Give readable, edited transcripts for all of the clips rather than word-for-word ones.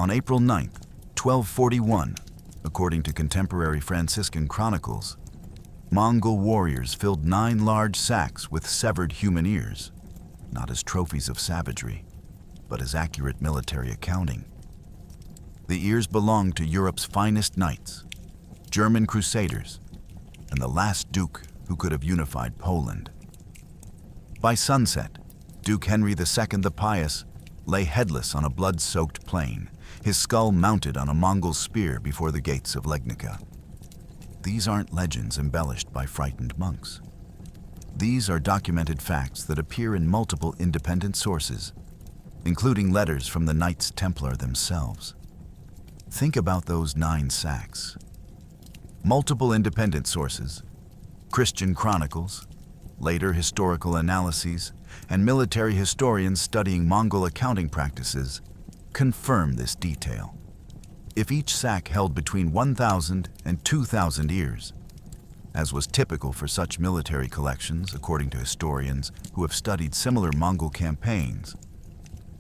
On April 9, 1241, according to contemporary Franciscan chronicles, Mongol warriors filled 9 large sacks with severed human ears, not as trophies of savagery, but as accurate military accounting. The ears belonged to Europe's finest knights, German crusaders, and the last duke who could have unified Poland. By sunset, Duke Henry II the Pious lay headless on a blood-soaked plain, his skull mounted on a Mongol spear before the gates of Legnica. These aren't legends embellished by frightened monks. These are documented facts that appear in multiple independent sources, including letters from the Knights Templar themselves. Think about those 9 sacks. Multiple independent sources, Christian chronicles, later historical analyses, and military historians studying Mongol accounting practices confirm this detail. If each sack held between 1,000 and 2,000 ears, as was typical for such military collections according to historians who have studied similar Mongol campaigns,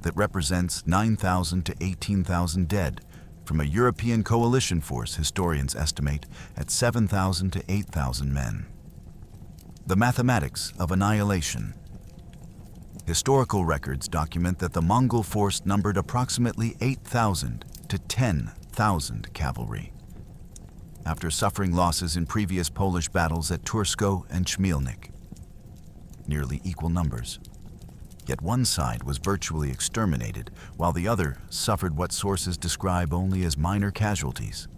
that represents 9,000 to 18,000 dead from a European coalition force historians estimate at 7,000 to 8,000 men. The mathematics of annihilation. Historical records document that the Mongol force numbered approximately 8,000 to 10,000 cavalry. After suffering losses in previous Polish battles at Tursko and Chmielnik, nearly equal numbers. Yet one side was virtually exterminated, while the other suffered what sources describe only as minor casualties.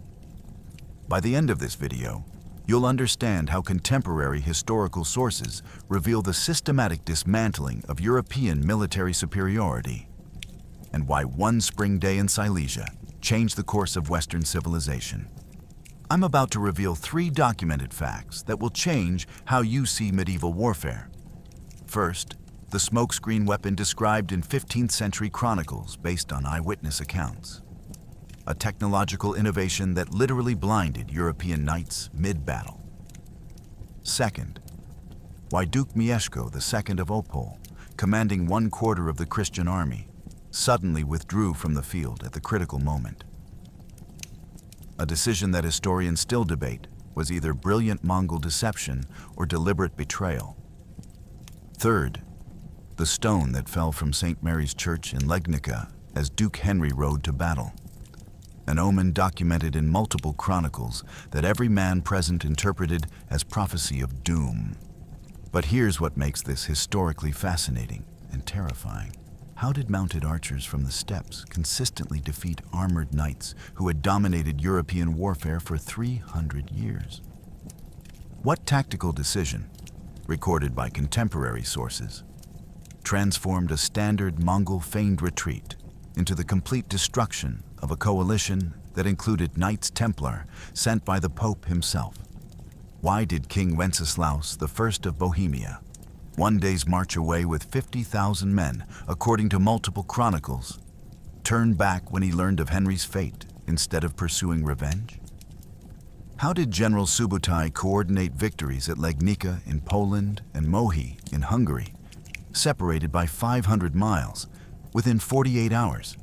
By the end of this video, you'll understand how contemporary historical sources reveal the systematic dismantling of European military superiority, and why one spring day in Silesia changed the course of Western civilization. I'm about to reveal 3 documented facts that will change how you see medieval warfare. First, the smokescreen weapon described in 15th century chronicles based on eyewitness accounts. A technological innovation that literally blinded European knights mid-battle. Second, why Duke Mieszko II of Opole, commanding 1/4 of the Christian army, suddenly withdrew from the field at the critical moment. A decision that historians still debate was either brilliant Mongol deception or deliberate betrayal. Third, the stone that fell from St. Mary's Church in Legnica as Duke Henry rode to battle. An omen documented in multiple chronicles that every man present interpreted as prophecy of doom. But here's what makes this historically fascinating and terrifying. How did mounted archers from the steppes consistently defeat armored knights who had dominated European warfare for 300 years? What tactical decision, recorded by contemporary sources, transformed a standard Mongol feigned retreat into the complete destruction of a coalition that included Knights Templar sent by the Pope himself? Why did King Wenceslaus I of Bohemia, one day's march away with 50,000 men, according to multiple chronicles, turn back when he learned of Henry's fate instead of pursuing revenge? How did General Subutai coordinate victories at Legnica in Poland and Mohi in Hungary, separated by 500 miles, within 48 hours?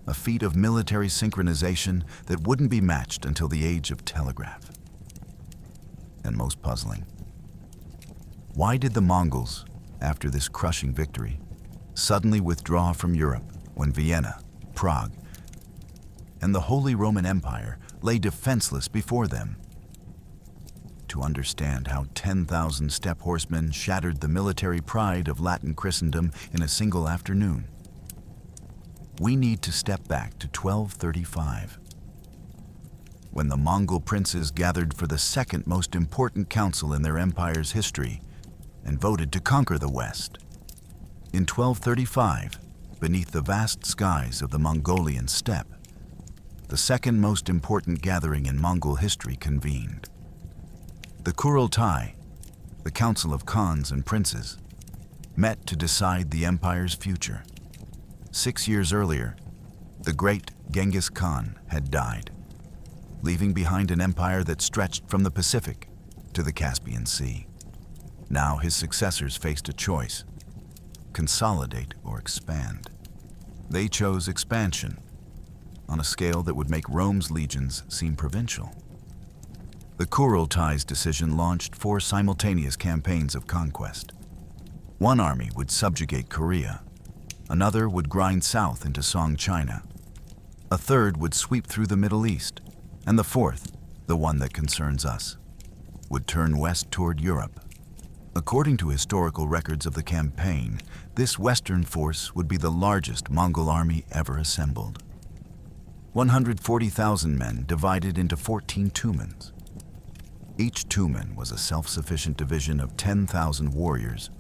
A feat of military synchronization that wouldn't be matched until the age of telegraph. And most puzzling, why did the Mongols, after this crushing victory, suddenly withdraw from Europe when Vienna, Prague, and the Holy Roman Empire lay defenseless before them? To understand how 10,000 steppe horsemen shattered the military pride of Latin Christendom in a single afternoon, we need to step back to 1235, when the Mongol princes gathered for the second most important council in their empire's history and voted to conquer the West. In 1235, beneath the vast skies of the Mongolian steppe, the second most important gathering in Mongol history convened. The Kurultai, the council of khans and princes, met to decide the empire's future. 6 years earlier, the great Genghis Khan had died, leaving behind an empire that stretched from the Pacific to the Caspian Sea. Now his successors faced a choice: consolidate or expand. They chose expansion, on a scale that would make Rome's legions seem provincial. The Kurultai's decision launched 4 simultaneous campaigns of conquest. One army would subjugate Korea, another would grind south into Song China, a third would sweep through the Middle East, and the fourth, the one that concerns us, would turn west toward Europe. According to historical records of the campaign, this western force would be the largest Mongol army ever assembled. 140,000 men divided into 14 tumens. Each tumen was a self-sufficient division of 10,000 warriors,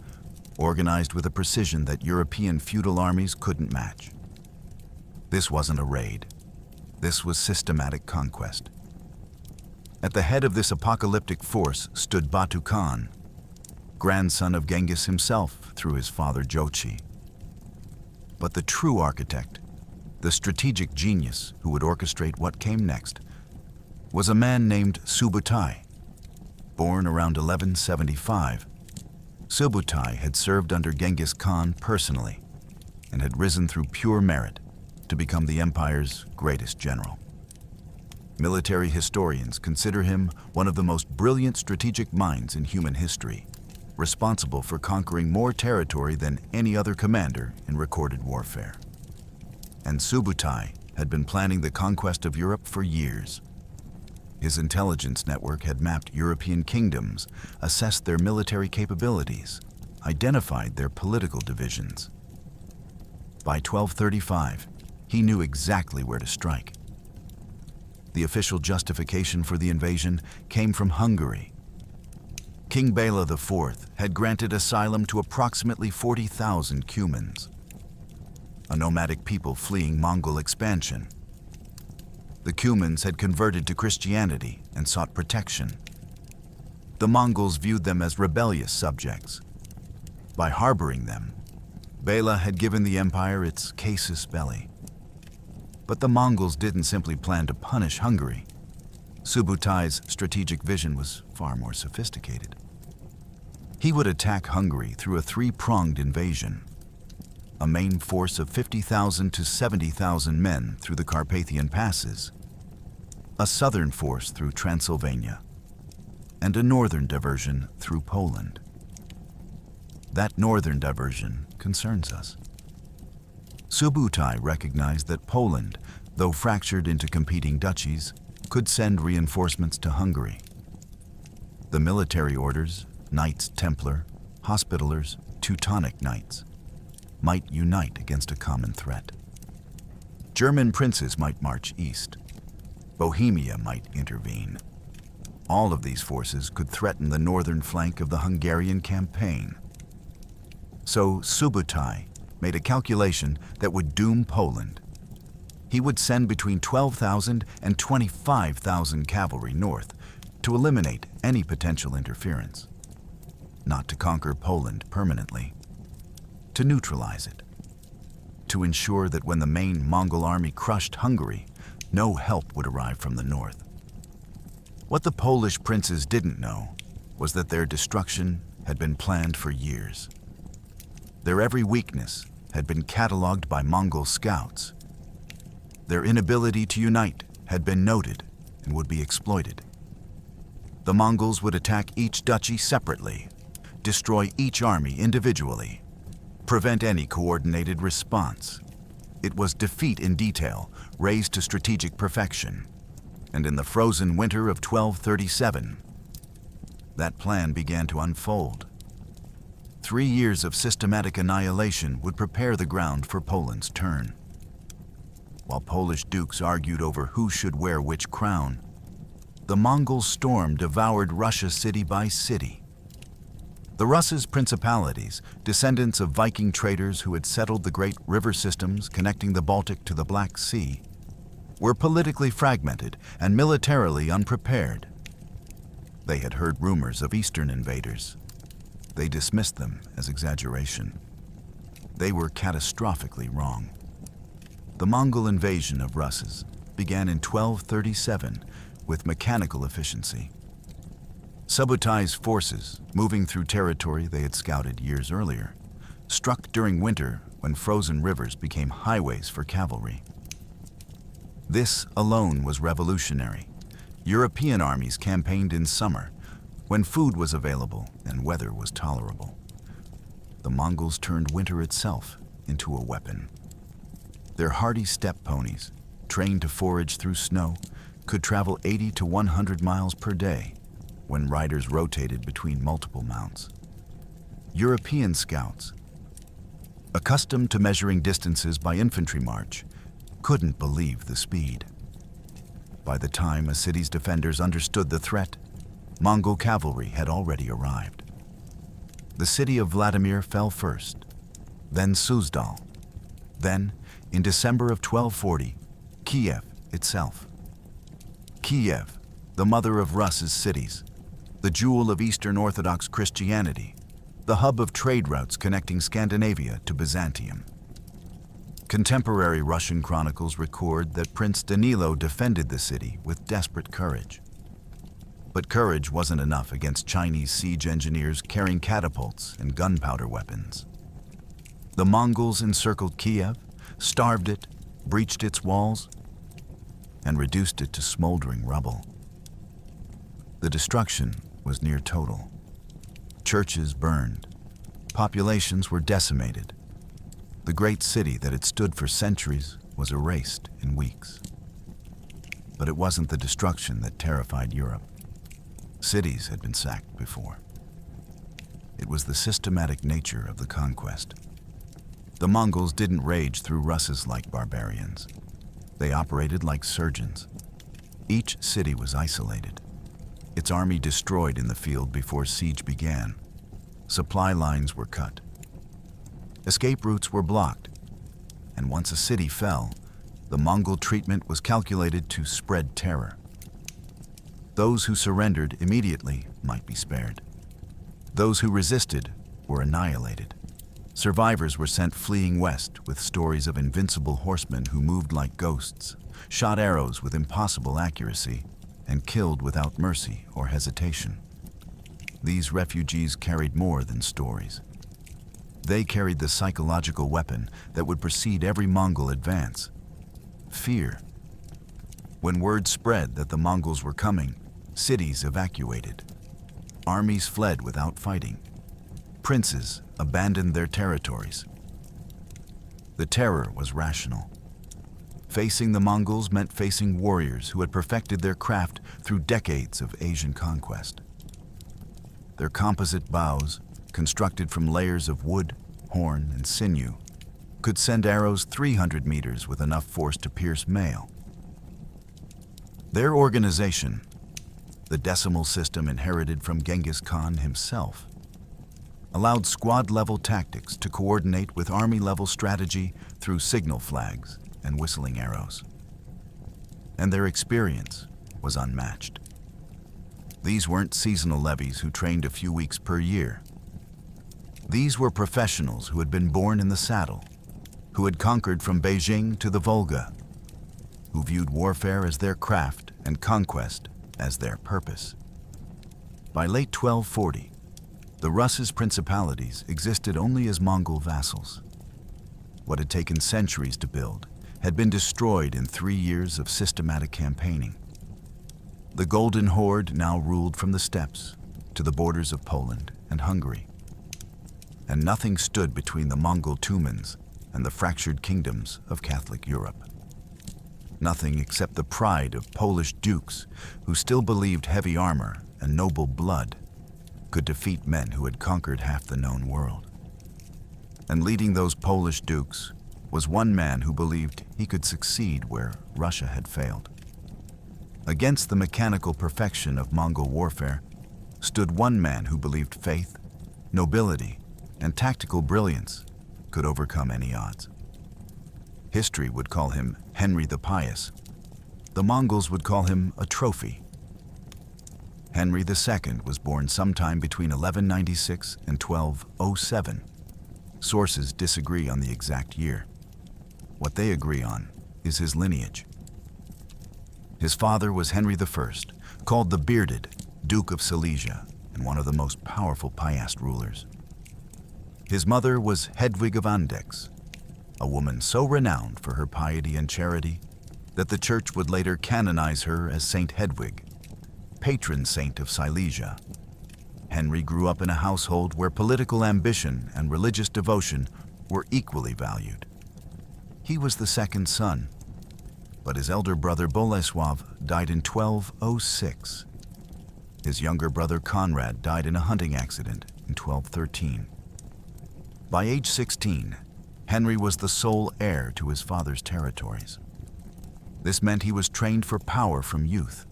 organized with a precision that European feudal armies couldn't match. This wasn't a raid. This was systematic conquest. At the head of this apocalyptic force stood Batu Khan, grandson of Genghis himself through his father Jochi. But the true architect, the strategic genius who would orchestrate what came next, was a man named Subutai. Born around 1175, Subutai had served under Genghis Khan personally and had risen through pure merit to become the empire's greatest general. Military historians consider him one of the most brilliant strategic minds in human history, responsible for conquering more territory than any other commander in recorded warfare. And Subutai had been planning the conquest of Europe for years. His intelligence network had mapped European kingdoms, assessed their military capabilities, identified their political divisions. By 1235, he knew exactly where to strike. The official justification for the invasion came from Hungary. King Bela IV had granted asylum to approximately 40,000 Cumans, a nomadic people fleeing Mongol expansion. The Cumans had converted to Christianity and sought protection. The Mongols viewed them as rebellious subjects. By harboring them, Bela had given the empire its casus belli. But the Mongols didn't simply plan to punish Hungary. Subutai's strategic vision was far more sophisticated. He would attack Hungary through a 3-pronged invasion. A main force of 50,000 to 70,000 men through the Carpathian passes, a southern force through Transylvania, and a northern diversion through Poland. That northern diversion concerns us. Subutai recognized that Poland, though fractured into competing duchies, could send reinforcements to Hungary. The military orders, Knights Templar, Hospitallers, Teutonic Knights, might unite against a common threat. German princes might march east. Bohemia might intervene. All of these forces could threaten the northern flank of the Hungarian campaign. So Subutai made a calculation that would doom Poland. He would send between 12,000 and 25,000 cavalry north to eliminate any potential interference. Not to conquer Poland permanently, to neutralize it, to ensure that when the main Mongol army crushed Hungary, no help would arrive from the north. What the Polish princes didn't know was that their destruction had been planned for years. Their every weakness had been catalogued by Mongol scouts. Their inability to unite had been noted and would be exploited. The Mongols would attack each duchy separately, destroy each army individually, prevent any coordinated response. It was defeat in detail, raised to strategic perfection. And in the frozen winter of 1237, that plan began to unfold. 3 years of systematic annihilation would prepare the ground for Poland's turn. While Polish dukes argued over who should wear which crown, the Mongol storm devoured Russia city by city. The Russ's principalities, descendants of Viking traders who had settled the great river systems connecting the Baltic to the Black Sea, were politically fragmented and militarily unprepared. They had heard rumors of Eastern invaders. They dismissed them as exaggeration. They were catastrophically wrong. The Mongol invasion of Russes began in 1237 with mechanical efficiency. Subutai's forces, moving through territory they had scouted years earlier, struck during winter when frozen rivers became highways for cavalry. This alone was revolutionary. European armies campaigned in summer, when food was available and weather was tolerable. The Mongols turned winter itself into a weapon. Their hardy steppe ponies, trained to forage through snow, could travel 80 to 100 miles per day when riders rotated between multiple mounts. European scouts, accustomed to measuring distances by infantry march, couldn't believe the speed. By the time a city's defenders understood the threat, Mongol cavalry had already arrived. The city of Vladimir fell first, then Suzdal, then, in December of 1240, Kiev itself. Kiev, the mother of Rus's cities, the jewel of Eastern Orthodox Christianity, the hub of trade routes connecting Scandinavia to Byzantium. Contemporary Russian chronicles record that Prince Danilo defended the city with desperate courage. But courage wasn't enough against Chinese siege engineers carrying catapults and gunpowder weapons. The Mongols encircled Kiev, starved it, breached its walls, and reduced it to smoldering rubble. The destruction was near total. Churches burned. Populations were decimated. The great city that had stood for centuries was erased in weeks. But it wasn't the destruction that terrified Europe. Cities had been sacked before. It was the systematic nature of the conquest. The Mongols didn't rage through Russes like barbarians. They operated like surgeons. Each city was isolated. Its army destroyed in the field before siege began. Supply lines were cut. Escape routes were blocked. And once a city fell, the Mongol treatment was calculated to spread terror. Those who surrendered immediately might be spared. Those who resisted were annihilated. Survivors were sent fleeing west with stories of invincible horsemen who moved like ghosts, shot arrows with impossible accuracy, and killed without mercy or hesitation. These refugees carried more than stories. They carried the psychological weapon that would precede every Mongol advance: fear. When word spread that the Mongols were coming, cities evacuated. Armies fled without fighting. Princes abandoned their territories. The terror was rational. Facing the Mongols meant facing warriors who had perfected their craft through decades of Asian conquest. Their composite bows, constructed from layers of wood, horn, and sinew, could send arrows 300 meters with enough force to pierce mail. Their organization, the decimal system inherited from Genghis Khan himself, allowed squad-level tactics to coordinate with army-level strategy through signal flags and whistling arrows. And their experience was unmatched. These weren't seasonal levies who trained a few weeks per year. These were professionals who had been born in the saddle, who had conquered from Beijing to the Volga, who viewed warfare as their craft and conquest as their purpose. By late 1240, the Rus's principalities existed only as Mongol vassals. What had taken centuries to build had been destroyed in 3 years of systematic campaigning. The Golden Horde now ruled from the steppes to the borders of Poland and Hungary. And nothing stood between the Mongol Tumans and the fractured kingdoms of Catholic Europe. Nothing except the pride of Polish dukes who still believed heavy armor and noble blood could defeat men who had conquered half the known world. And leading those Polish dukes was one man who believed he could succeed where Russia had failed. Against the mechanical perfection of Mongol warfare stood one man who believed faith, nobility, and tactical brilliance could overcome any odds. History would call him Henry the Pious. The Mongols would call him a trophy. Henry II was born sometime between 1196 and 1207. Sources disagree on the exact year. What they agree on is his lineage. His father was Henry I, called the Bearded, Duke of Silesia, and one of the most powerful Piast rulers. His mother was Hedwig of Andechs, a woman so renowned for her piety and charity that the Church would later canonize her as Saint Hedwig, patron saint of Silesia. Henry grew up in a household where political ambition and religious devotion were equally valued. He was the second son, but his elder brother Boleslav died in 1206. His younger brother Conrad died in a hunting accident in 1213. By age 16, Henry was the sole heir to his father's territories. This meant he was trained for power from youth.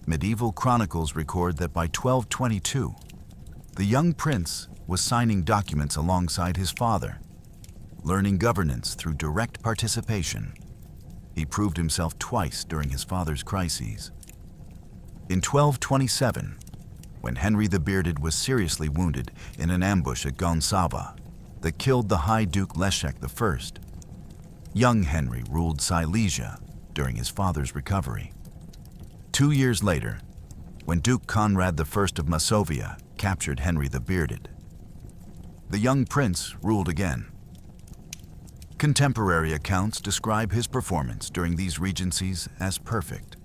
Medieval chronicles record that by 1222, the young prince was signing documents alongside his father, learning governance through direct participation. He proved himself twice during his father's crises. In 1227, when Henry the Bearded was seriously wounded in an ambush at Gonçalves that killed the High Duke Leszek I, young Henry ruled Silesia during his father's recovery. 2 years later, when Duke Conrad I of Masovia captured Henry the Bearded, the young prince ruled again. Contemporary accounts describe his performance during these regencies as perfect.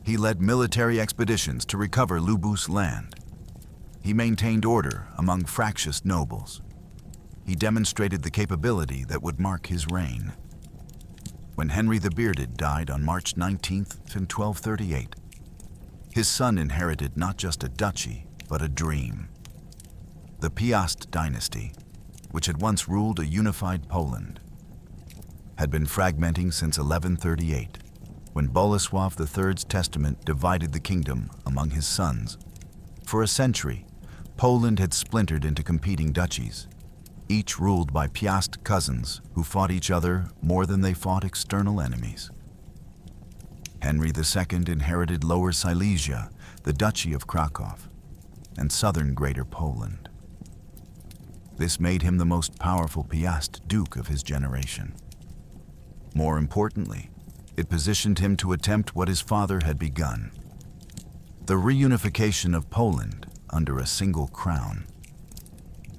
He led military expeditions to recover Lubu's land. He maintained order among fractious nobles. He demonstrated the capability that would mark his reign. When Henry the Bearded died on March 19th in 1238, his son inherited not just a duchy, but a dream. The Pious dynasty, which had once ruled a unified Poland, had been fragmenting since 1138, when Boleslav III's testament divided the kingdom among his sons. For a century, Poland had splintered into competing duchies, each ruled by Piast cousins who fought each other more than they fought external enemies. Henry II inherited Lower Silesia, the Duchy of Krakow, and southern Greater Poland. This made him the most powerful Piast duke of his generation. More importantly, it positioned him to attempt what his father had begun: the reunification of Poland under a single crown.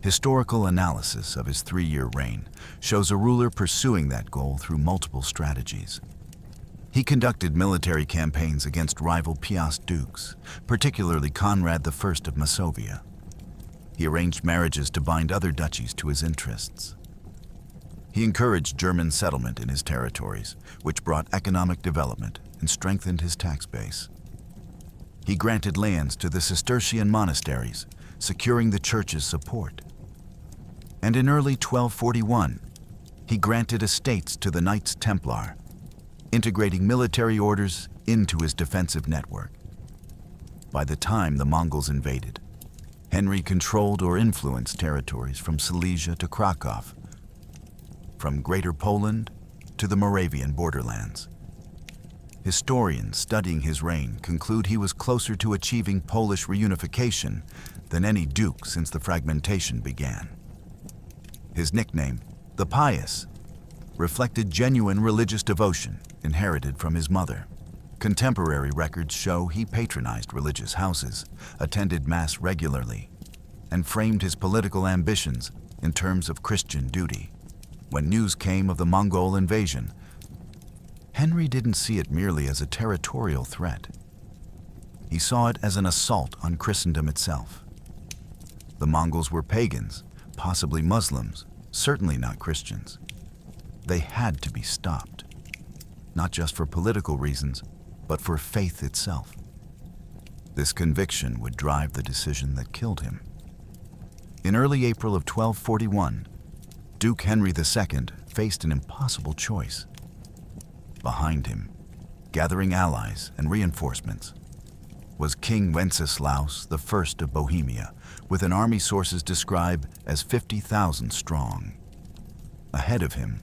Historical analysis of his 3-year reign shows a ruler pursuing that goal through multiple strategies. He conducted military campaigns against rival Piast dukes, particularly Conrad I of Masovia. He arranged marriages to bind other duchies to his interests. He encouraged German settlement in his territories, which brought economic development and strengthened his tax base. He granted lands to the Cistercian monasteries, securing the church's support. And in early 1241, he granted estates to the Knights Templar, integrating military orders into his defensive network. By the time the Mongols invaded, Henry controlled or influenced territories from Silesia to Krakow, from Greater Poland to the Moravian borderlands. Historians studying his reign conclude he was closer to achieving Polish reunification than any duke since the fragmentation began. His nickname, the Pious, reflected genuine religious devotion inherited from his mother. Contemporary records show he patronized religious houses, attended Mass regularly, and framed his political ambitions in terms of Christian duty. When news came of the Mongol invasion, Henry didn't see it merely as a territorial threat. He saw it as an assault on Christendom itself. The Mongols were pagans, possibly Muslims, certainly not Christians. They had to be stopped, not just for political reasons, but for faith itself. This conviction would drive the decision that killed him. In early April of 1241, Duke Henry II faced an impossible choice. Behind him, gathering allies and reinforcements, was King Wenceslaus I of Bohemia, with an army sources describe as 50,000 strong. Ahead of him,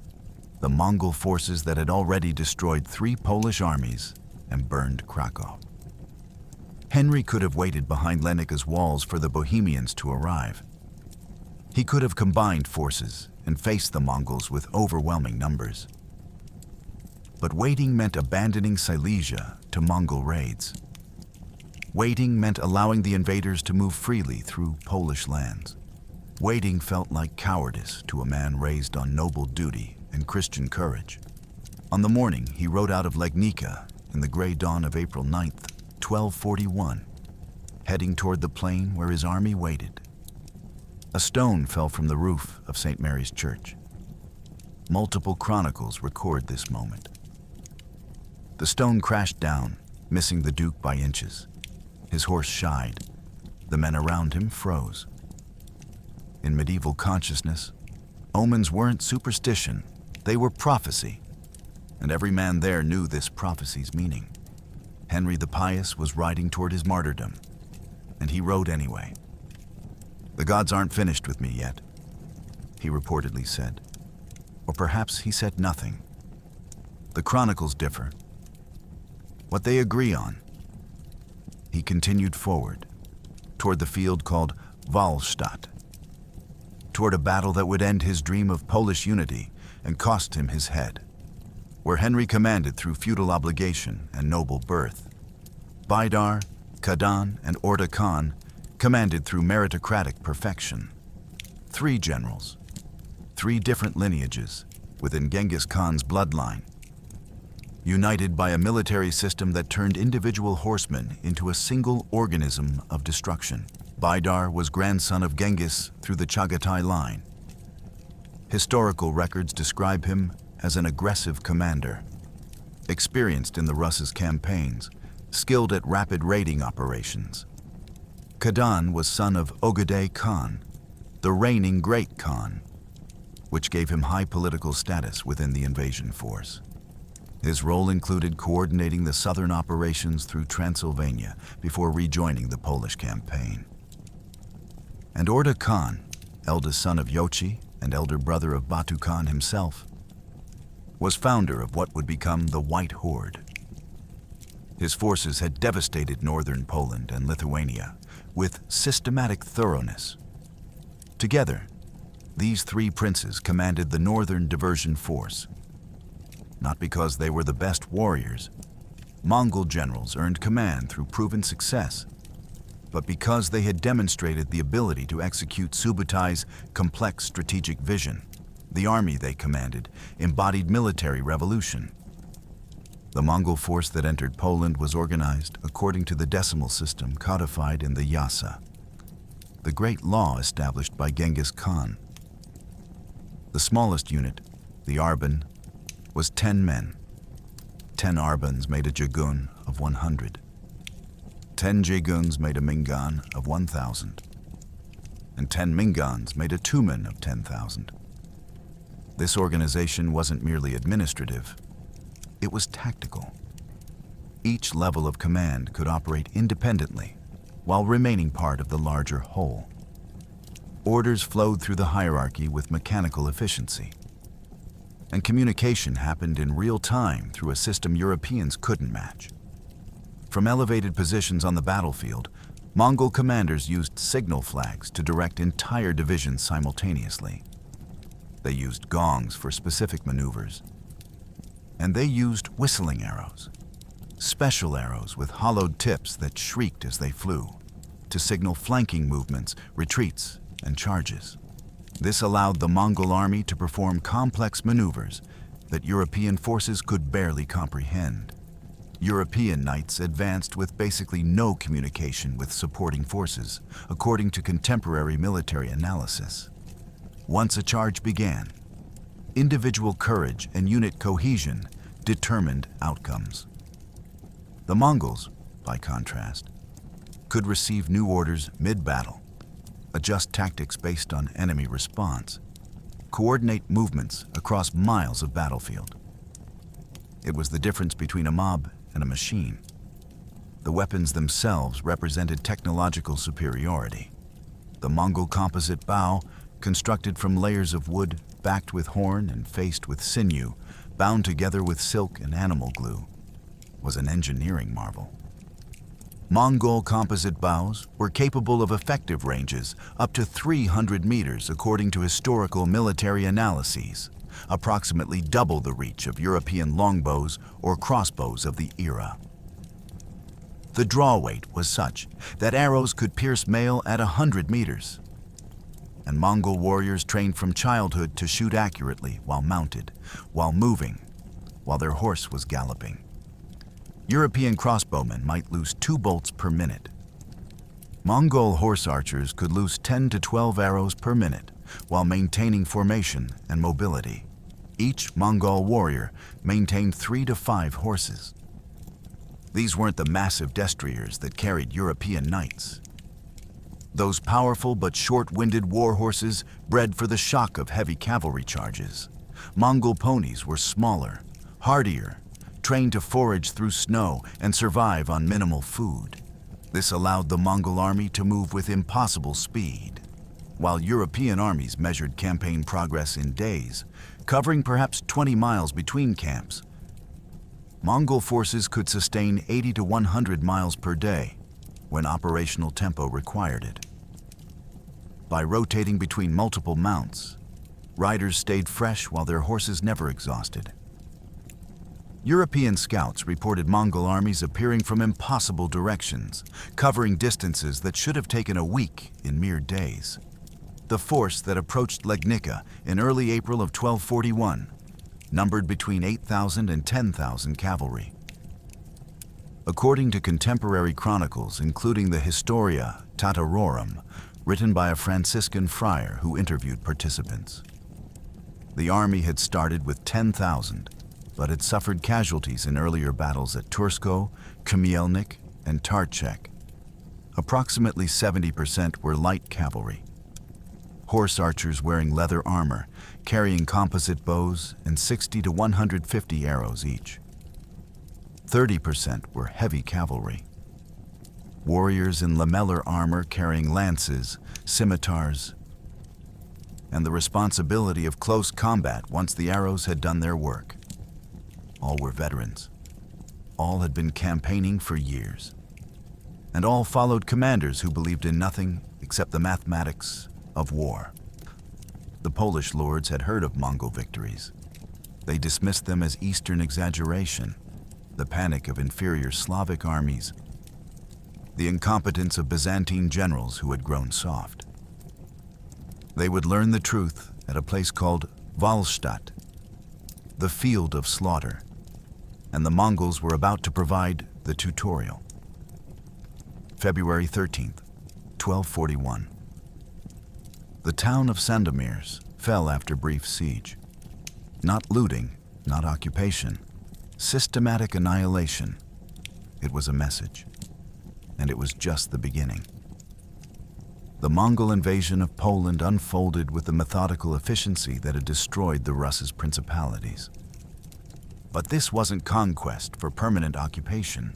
the Mongol forces that had already destroyed 3 Polish armies and burned Krakow. Henry could have waited behind Legnica's walls for the Bohemians to arrive. He could have combined forces and faced the Mongols with overwhelming numbers. But waiting meant abandoning Silesia to Mongol raids. Waiting meant allowing the invaders to move freely through Polish lands. Waiting felt like cowardice to a man raised on noble duty and Christian courage. On the morning, he rode out of Legnica in the gray dawn of April 9th, 1241, heading toward the plain where his army waited. A stone fell from the roof of St. Mary's Church. Multiple chronicles record this moment. The stone crashed down, missing the Duke by inches. His horse shied. The men around him froze. In medieval consciousness, omens weren't superstition, they were prophecy. And every man there knew this prophecy's meaning. Henry the Pious was riding toward his martyrdom, and he rode anyway. "The gods aren't finished with me yet," he reportedly said. Or perhaps he said nothing. The chronicles differ. What they agree on. He continued forward, toward the field called Wahlstatt, toward a battle that would end his dream of Polish unity and cost him his head, where Henry commanded through feudal obligation and noble birth. Baidar, Kadan, and Orda Khan commanded through meritocratic perfection. 3 generals, 3 different lineages within Genghis Khan's bloodline, united by a military system that turned individual horsemen into a single organism of destruction. Baidar was grandson of Genghis through the Chagatai line. Historical records describe him as an aggressive commander, experienced in the Russ's campaigns, skilled at rapid raiding operations. Kadan was son of Ogadei Khan, the reigning Great Khan, which gave him high political status within the invasion force. His role included coordinating the southern operations through Transylvania before rejoining the Polish campaign. And Orda Khan, eldest son of Yochi and elder brother of Batu Khan himself, was founder of what would become the White Horde. His forces had devastated northern Poland and Lithuania with systematic thoroughness. Together, these 3 princes commanded the Northern Diversion Force. Not because they were the best warriors, Mongol generals earned command through proven success, but because they had demonstrated the ability to execute Subutais' complex strategic vision. The army they commanded embodied military revolution. The Mongol force that entered Poland was organized according to the decimal system codified in the Yasa, the great law established by Genghis Khan. The smallest unit, the Arban, was 10 men. 10 Arbans made a Jagun of 100. 10 Jaguns made a Mingan of 1,000. And 10 Mingans made a Tumen of 10,000. This organization wasn't merely administrative, it was tactical. Each level of command could operate independently while remaining part of the larger whole. Orders flowed through the hierarchy with mechanical efficiency. And communication happened in real time through a system Europeans couldn't match. From elevated positions on the battlefield, Mongol commanders used signal flags to direct entire divisions simultaneously. They used gongs for specific maneuvers. And they used whistling arrows, special arrows with hollowed tips that shrieked as they flew, to signal flanking movements, retreats, and charges. This allowed the Mongol army to perform complex maneuvers that European forces could barely comprehend. European knights advanced with basically no communication with supporting forces, according to contemporary military analysis. Once a charge began, individual courage and unit cohesion determined outcomes. The Mongols, by contrast, could receive new orders mid-battle, adjust tactics based on enemy response, coordinate movements across miles of battlefield. It was the difference between a mob and a machine. The weapons themselves represented technological superiority. The Mongol composite bow, constructed from layers of wood backed with horn and faced with sinew, bound together with silk and animal glue, was an engineering marvel. Mongol composite bows were capable of effective ranges up to 300 meters according to historical military analyses, approximately double the reach of European longbows or crossbows of the era. The draw weight was such that arrows could pierce mail at 100 meters, and Mongol warriors trained from childhood to shoot accurately while mounted, while moving, while their horse was galloping. European crossbowmen might lose 2 bolts per minute. Mongol horse archers could lose 10 to 12 arrows per minute while maintaining formation and mobility. Each Mongol warrior maintained 3 to 5 horses. These weren't the massive destriers that carried European knights. Those powerful but short-winded war horses bred for the shock of heavy cavalry charges. Mongol ponies were smaller, hardier, trained to forage through snow and survive on minimal food. This allowed the Mongol army to move with impossible speed. While European armies measured campaign progress in days, covering perhaps 20 miles between camps, Mongol forces could sustain 80 to 100 miles per day when operational tempo required it. By rotating between multiple mounts, riders stayed fresh while their horses never exhausted. European scouts reported Mongol armies appearing from impossible directions, covering distances that should have taken a week in mere days. The force that approached Legnica in early April of 1241 numbered between 8,000 and 10,000 cavalry. According to contemporary chronicles, including the Historia Tatarorum, written by a Franciscan friar who interviewed participants, the army had started with 10,000, but had suffered casualties in earlier battles at Tursko, Komielnik, and Tarchek. Approximately 70% were light cavalry. Horse archers wearing leather armor, carrying composite bows and 60 to 150 arrows each. 30% were heavy cavalry. Warriors in lamellar armor carrying lances, scimitars, and the responsibility of close combat once the arrows had done their work. All were veterans. All had been campaigning for years. And all followed commanders who believed in nothing except the mathematics of war. The Polish lords had heard of Mongol victories. They dismissed them as Eastern exaggeration, the panic of inferior Slavic armies, the incompetence of Byzantine generals who had grown soft. They would learn the truth at a place called Wahlstatt, the field of slaughter, and the Mongols were about to provide the tutorial. February 13th, 1241. The town of Sandomierz fell after brief siege. Not looting, not occupation, systematic annihilation. It was a message, and it was just the beginning. The Mongol invasion of Poland unfolded with the methodical efficiency that had destroyed the Russ's principalities. But this wasn't conquest for permanent occupation.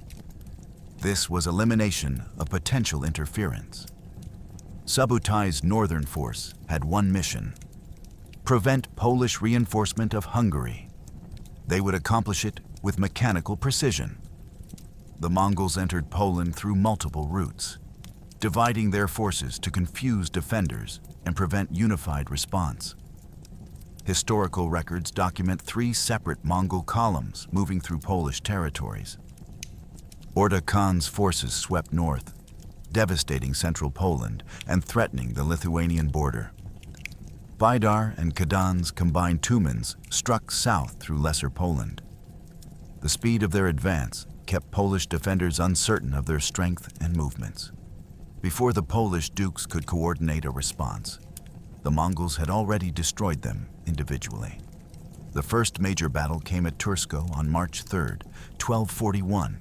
This was elimination of potential interference. Subutais' northern force had one mission: prevent Polish reinforcement of Hungary. They would accomplish it with mechanical precision. The Mongols entered Poland through multiple routes, dividing their forces to confuse defenders and prevent unified response. Historical records document 3 separate Mongol columns moving through Polish territories. Orda Khan's forces swept north, devastating central Poland and threatening the Lithuanian border. Vidar and Kadan's combined Tumans struck south through Lesser Poland. The speed of their advance kept Polish defenders uncertain of their strength and movements. Before the Polish dukes could coordinate a response, the Mongols had already destroyed them individually. The first major battle came at Tursko on March 3rd, 1241.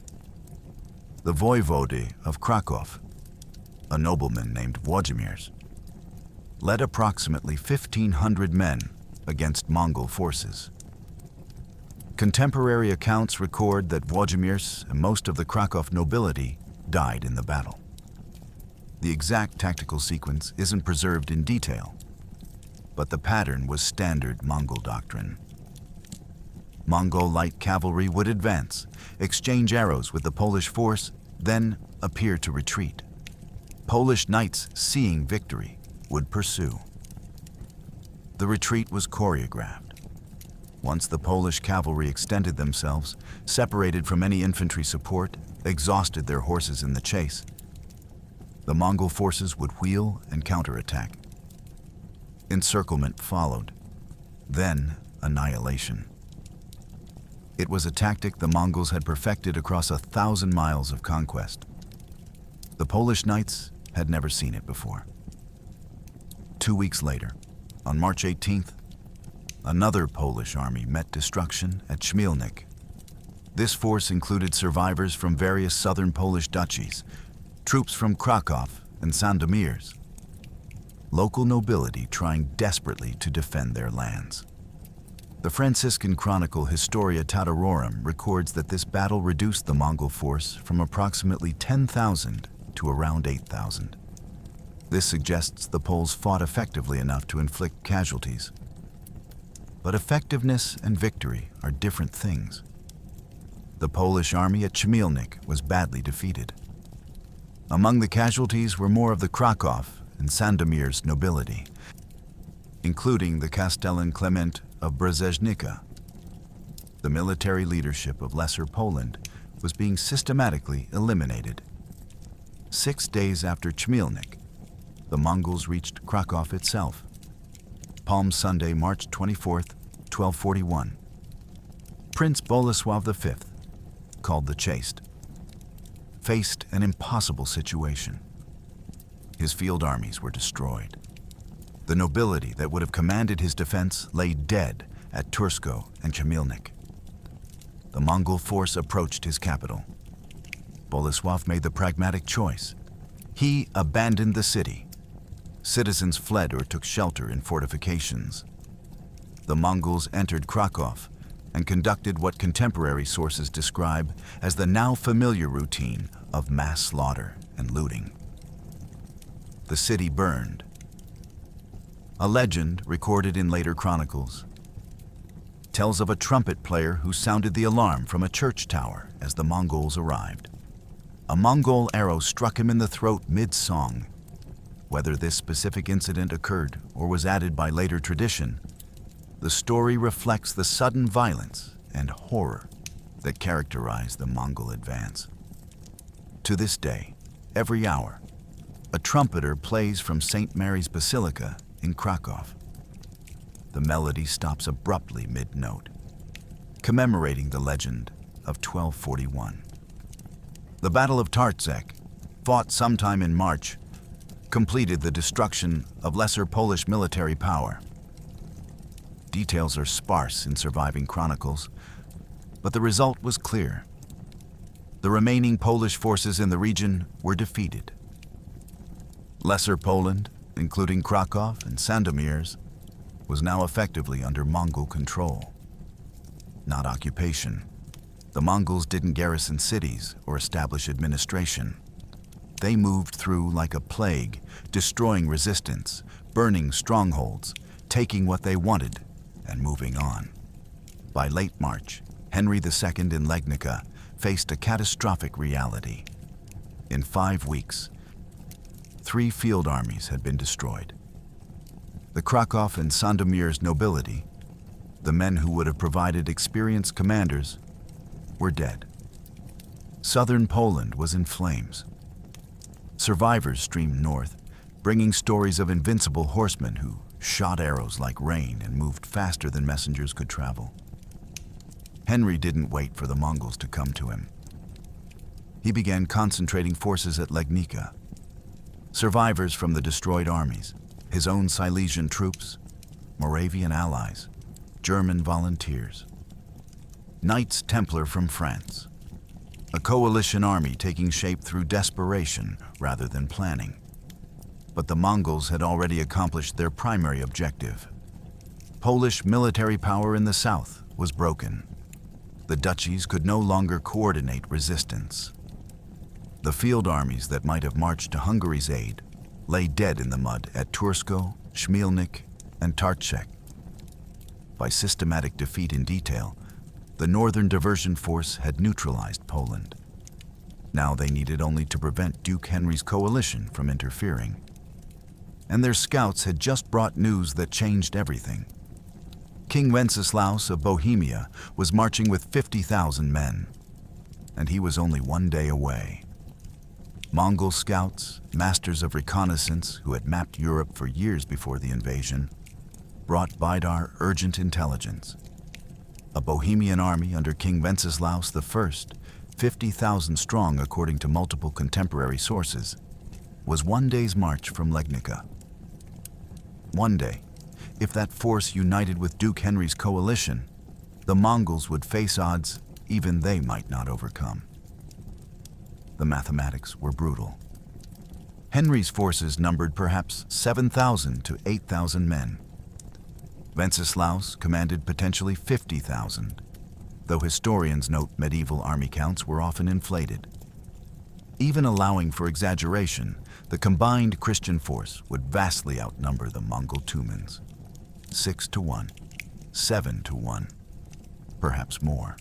The voivode of Kraków, a nobleman named Włodzimierz, led approximately 1,500 men against Mongol forces. Contemporary accounts record that Włodzimierz and most of the Kraków nobility died in the battle. The exact tactical sequence isn't preserved in detail, but the pattern was standard Mongol doctrine. Mongol light cavalry would advance, exchange arrows with the Polish force, then appear to retreat. Polish knights, seeing victory, would pursue. The retreat was choreographed. Once the Polish cavalry extended themselves, separated from any infantry support, exhausted their horses in the chase, the Mongol forces would wheel and counterattack. Encirclement followed, then annihilation. It was a tactic the Mongols had perfected across 1,000 miles of conquest. The Polish knights had never seen it before. 2 weeks later, on March 18th, another Polish army met destruction at Chmielnik. This force included survivors from various southern Polish duchies, troops from Krakow and Sandomierz, local nobility trying desperately to defend their lands. The Franciscan chronicle Historia Tatarorum records that this battle reduced the Mongol force from approximately 10,000 to around 8,000. This suggests the Poles fought effectively enough to inflict casualties. But effectiveness and victory are different things. The Polish army at Chmielnik was badly defeated. Among the casualties were more of the Krakow and Sandomierz nobility, including the Castellan Clement of Brzeźnica. The military leadership of Lesser Poland was being systematically eliminated. 6 days after Chmielnik, the Mongols reached Krakow itself. Palm Sunday, March 24th, 1241. Prince Bolesław V, called the Chaste, faced an impossible situation. His field armies were destroyed. The nobility that would have commanded his defense lay dead at Tursko and Chmielnik. The Mongol force approached his capital. Bolesław made the pragmatic choice. He abandoned the city. Citizens fled or took shelter in fortifications. The Mongols entered Krakow and conducted what contemporary sources describe as the now familiar routine of mass slaughter and looting. The city burned. A legend recorded in later chronicles tells of a trumpet player who sounded the alarm from a church tower as the Mongols arrived. A Mongol arrow struck him in the throat mid-song. Whether this specific incident occurred or was added by later tradition, the story reflects the sudden violence and horror that characterized the Mongol advance. To this day, every hour, a trumpeter plays from St. Mary's Basilica in Krakow. The melody stops abruptly mid-note, commemorating the legend of 1241. The Battle of Tarczek, fought sometime in March, completed the destruction of Lesser Polish military power. Details are sparse in surviving chronicles, but the result was clear. The remaining Polish forces in the region were defeated. Lesser Poland, including Krakow and Sandomierz, was now effectively under Mongol control. Not occupation. The Mongols didn't garrison cities or establish administration. They moved through like a plague, destroying resistance, burning strongholds, taking what they wanted, and moving on. By late March, Henry II in Legnica faced a catastrophic reality. In 5 weeks, 3 field armies had been destroyed. The Krakow and Sandomierz nobility, the men who would have provided experienced commanders, were dead. Southern Poland was in flames. Survivors streamed north, bringing stories of invincible horsemen who shot arrows like rain and moved faster than messengers could travel. Henry didn't wait for the Mongols to come to him. He began concentrating forces at Legnica. Survivors from the destroyed armies, his own Silesian troops, Moravian allies, German volunteers. Knights Templar from France, a coalition army taking shape through desperation rather than planning. But the Mongols had already accomplished their primary objective. Polish military power in the south was broken. The duchies could no longer coordinate resistance. The field armies that might have marched to Hungary's aid lay dead in the mud at Tursko, Chmielnik, and Tarczek. By systematic defeat in detail, the Northern Diversion Force had neutralized Poland. Now they needed only to prevent Duke Henry's coalition from interfering. And their scouts had just brought news that changed everything. King Wenceslaus of Bohemia was marching with 50,000 men, and he was only 1 day away. Mongol scouts, masters of reconnaissance who had mapped Europe for years before the invasion, brought Baidar urgent intelligence. A Bohemian army under King Wenceslaus I, 50,000 strong according to multiple contemporary sources, was one day's march from Legnica. One day, if that force united with Duke Henry's coalition, the Mongols would face odds even they might not overcome. The mathematics were brutal. Henry's forces numbered perhaps 7,000 to 8,000 men. Wenceslaus commanded potentially 50,000, though historians note medieval army counts were often inflated. Even allowing for exaggeration, the combined Christian force would vastly outnumber the Mongol Tumans. 6 to 1, 7 to 1, perhaps more.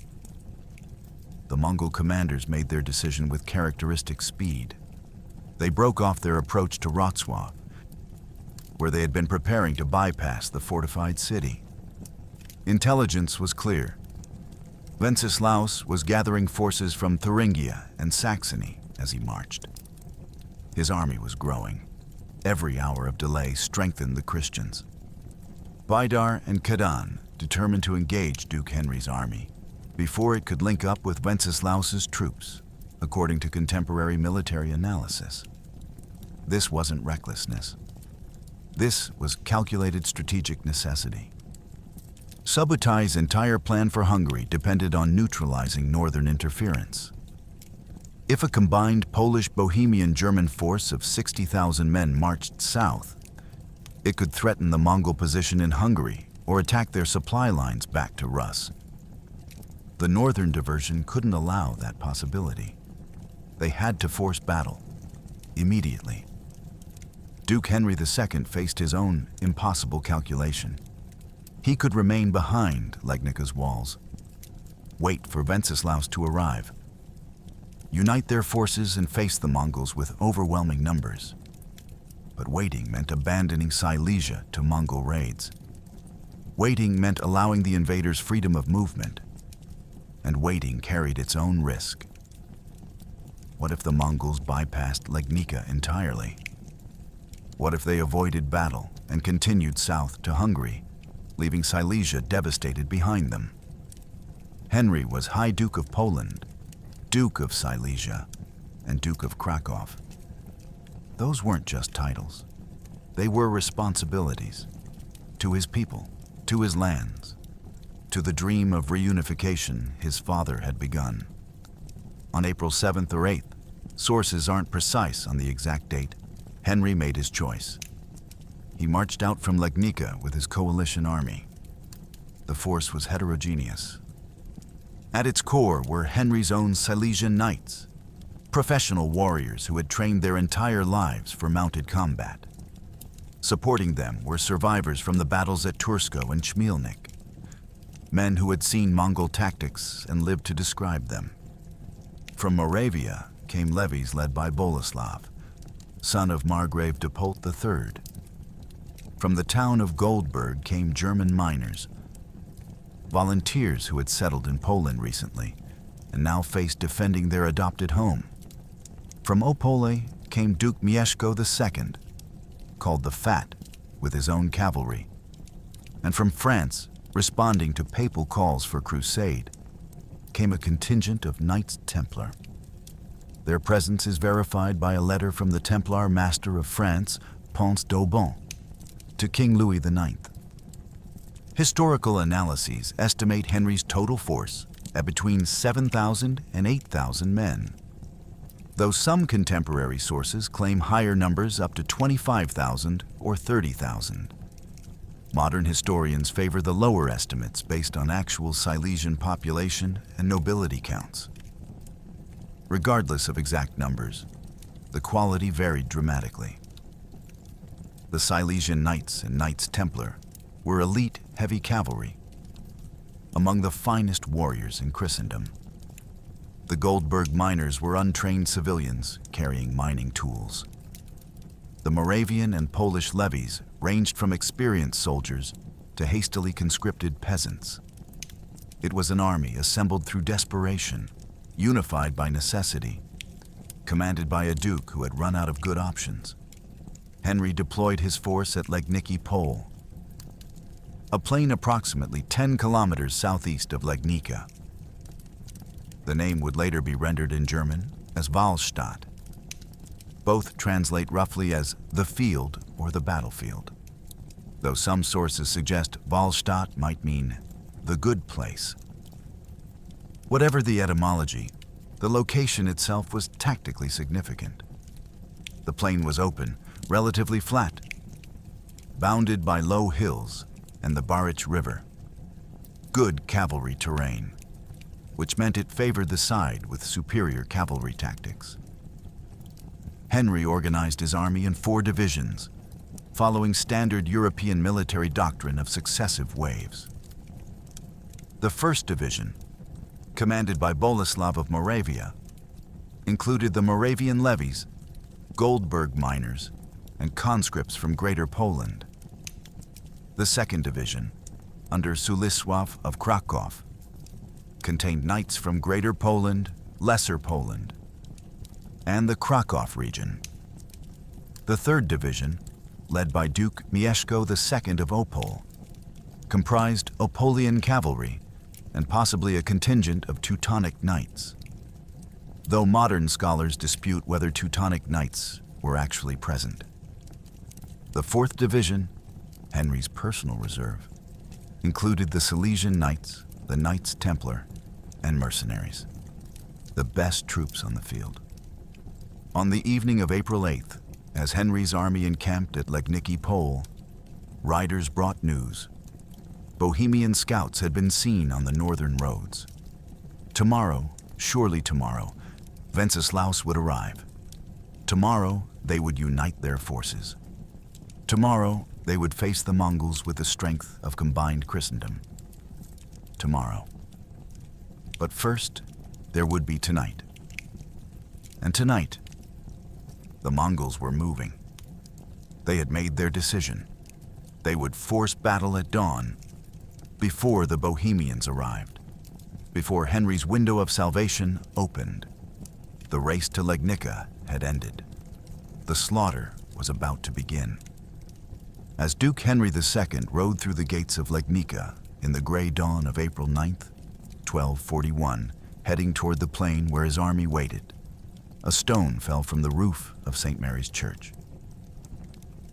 The Mongol commanders made their decision with characteristic speed. They broke off their approach to Wrocław, where they had been preparing to bypass the fortified city. Intelligence was clear. Wenceslaus was gathering forces from Thuringia and Saxony as he marched. His army was growing. Every hour of delay strengthened the Christians. Vidar and Kadaň determined to engage Duke Henry's army before it could link up with Wenceslaus's troops, according to contemporary military analysis. This wasn't recklessness. This was calculated strategic necessity. Subutais' entire plan for Hungary depended on neutralizing northern interference. If a combined Polish-Bohemian-German force of 60,000 men marched south, it could threaten the Mongol position in Hungary or attack their supply lines back to Rus. The northern diversion couldn't allow that possibility. They had to force battle, immediately. Duke Henry II faced his own impossible calculation. He could remain behind Legnica's walls, wait for Wenceslaus to arrive, unite their forces and face the Mongols with overwhelming numbers. But waiting meant abandoning Silesia to Mongol raids. Waiting meant allowing the invaders freedom of movement, and waiting carried its own risk. What if the Mongols bypassed Legnica entirely? What if they avoided battle and continued south to Hungary, leaving Silesia devastated behind them? Henry was High Duke of Poland, Duke of Silesia, and Duke of Krakow. Those weren't just titles. They were responsibilities to his people, to his lands, to the dream of reunification his father had begun. On April 7th or 8th, sources aren't precise on the exact date, Henry made his choice. He marched out from Legnica with his coalition army. The force was heterogeneous. At its core were Henry's own Silesian knights, professional warriors who had trained their entire lives for mounted combat. Supporting them were survivors from the battles at Tursko and Chmielnik, men who had seen Mongol tactics and lived to describe them. From Moravia came levies led by Boleslav, son of Margrave Depolt III. From the town of Goldberg came German miners, volunteers who had settled in Poland recently and now faced defending their adopted home. From Opole came Duke Mieszko II, called the Fat, with his own cavalry. And from France, responding to papal calls for crusade, came a contingent of Knights Templar. Their presence is verified by a letter from the Templar Master of France, Ponce d'Aubon, to King Louis IX. Historical analyses estimate Henry's total force at between 7,000 and 8,000 men, though some contemporary sources claim higher numbers up to 25,000 or 30,000. Modern historians favor the lower estimates based on actual Silesian population and nobility counts. Regardless of exact numbers, the quality varied dramatically. The Silesian Knights and Knights Templar were elite heavy cavalry, among the finest warriors in Christendom. The Goldberg miners were untrained civilians carrying mining tools. The Moravian and Polish levies ranged from experienced soldiers to hastily conscripted peasants. It was an army assembled through desperation, unified by necessity, commanded by a duke who had run out of good options. Henry deployed his force at Legnica Pole, a plain approximately 10 kilometers southeast of Legnica. The name would later be rendered in German as Wahlstatt. Both translate roughly as the field or the battlefield, though some sources suggest Wahlstatt might mean the good place. Whatever the etymology, the location itself was tactically significant. The plain was open, relatively flat, bounded by low hills and the Barich River. Good cavalry terrain, which meant it favored the side with superior cavalry tactics. Henry organized his army in 4 divisions, following standard European military doctrine of successive waves. The 1st Division, commanded by Boleslav of Moravia, included the Moravian levies, Goldberg miners, and conscripts from Greater Poland. The 2nd Division, under Sulisław of Krakow, contained knights from Greater Poland, Lesser Poland, and the Krakow region. The 3rd Division, led by Duke Mieszko II of Opole, comprised Opolian cavalry and possibly a contingent of Teutonic knights, though modern scholars dispute whether Teutonic knights were actually present. The 4th Division, Henry's personal reserve, included the Silesian Knights, the Knights Templar, and mercenaries, the best troops on the field. On the evening of April 8th, as Henry's army encamped at Legnica Pole, riders brought news. Bohemian scouts had been seen on the northern roads. Tomorrow, surely tomorrow, Wenceslaus would arrive. Tomorrow, they would unite their forces. Tomorrow, they would face the Mongols with the strength of combined Christendom. Tomorrow. But first, there would be tonight. And tonight, the Mongols were moving. They had made their decision. They would force battle at dawn, before the Bohemians arrived, before Henry's window of salvation opened. The race to Legnica had ended. The slaughter was about to begin. As Duke Henry II rode through the gates of Legnica in the gray dawn of April 9th, 1241, heading toward the plain where his army waited, a stone fell from the roof of St. Mary's Church.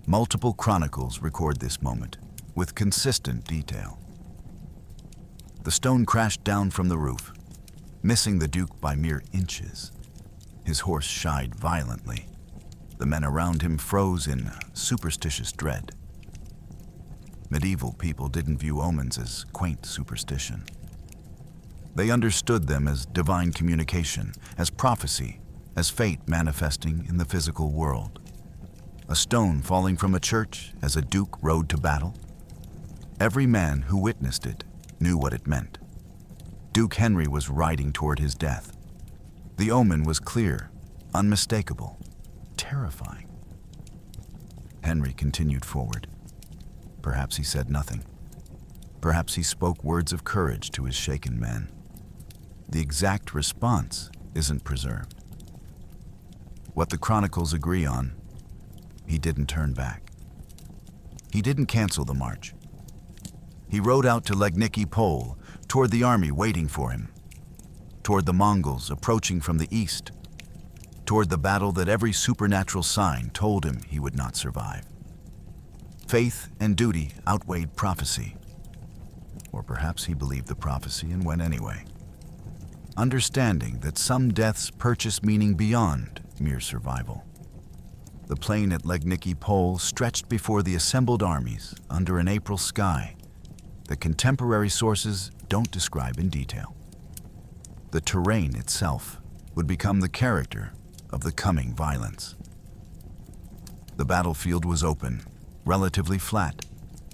Multiple chronicles record this moment with consistent detail. The stone crashed down from the roof, missing the Duke by mere inches. His horse shied violently. The men around him froze in superstitious dread. Medieval people didn't view omens as quaint superstition. They understood them as divine communication, as prophecy, as fate manifesting in the physical world. A stone falling from a church as a duke rode to battle. Every man who witnessed it knew what it meant. Duke Henry was riding toward his death. The omen was clear, unmistakable, terrifying. Henry continued forward. Perhaps he said nothing. Perhaps he spoke words of courage to his shaken men. The exact response isn't preserved. What the chronicles agree on, he didn't turn back. He didn't cancel the march. He rode out to Legnica Pole, toward the army waiting for him, toward the Mongols approaching from the east, toward the battle that every supernatural sign told him he would not survive. Faith and duty outweighed prophecy. Or perhaps he believed the prophecy and went anyway, understanding that some deaths purchase meaning beyond mere survival. The plain at Legnica Pole stretched before the assembled armies under an April sky that contemporary sources don't describe in detail. The terrain itself would become the character of the coming violence. The battlefield was open, relatively flat,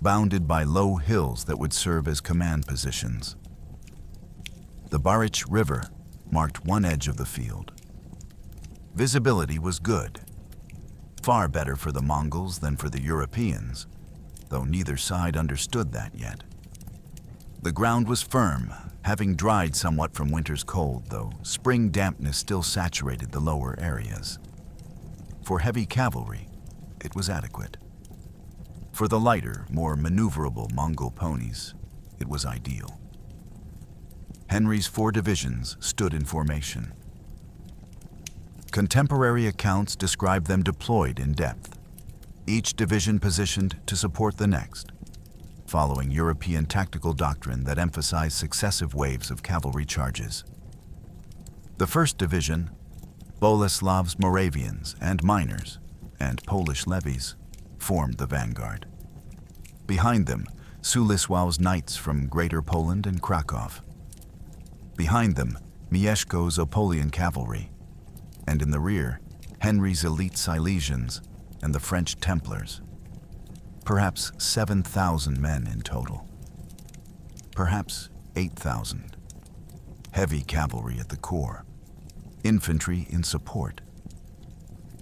bounded by low hills that would serve as command positions. The Barich River marked one edge of the field. Visibility was good, far better for the Mongols than for the Europeans, though neither side understood that yet. The ground was firm, having dried somewhat from winter's cold, though spring dampness still saturated the lower areas. For heavy cavalry, it was adequate. For the lighter, more maneuverable Mongol ponies, it was ideal. Henry's 4 divisions stood in formation. Contemporary accounts describe them deployed in depth, each division positioned to support the next, following European tactical doctrine that emphasized successive waves of cavalry charges. The 1st Division, Boleslav's Moravians and miners, and Polish levies, formed the vanguard. Behind them, Sulisław's knights from Greater Poland and Krakow. Behind them, Mieszko's Apolian cavalry, and in the rear, Henry's elite Silesians and the French Templars. Perhaps 7,000 men in total. Perhaps 8,000. Heavy cavalry at the core, infantry in support.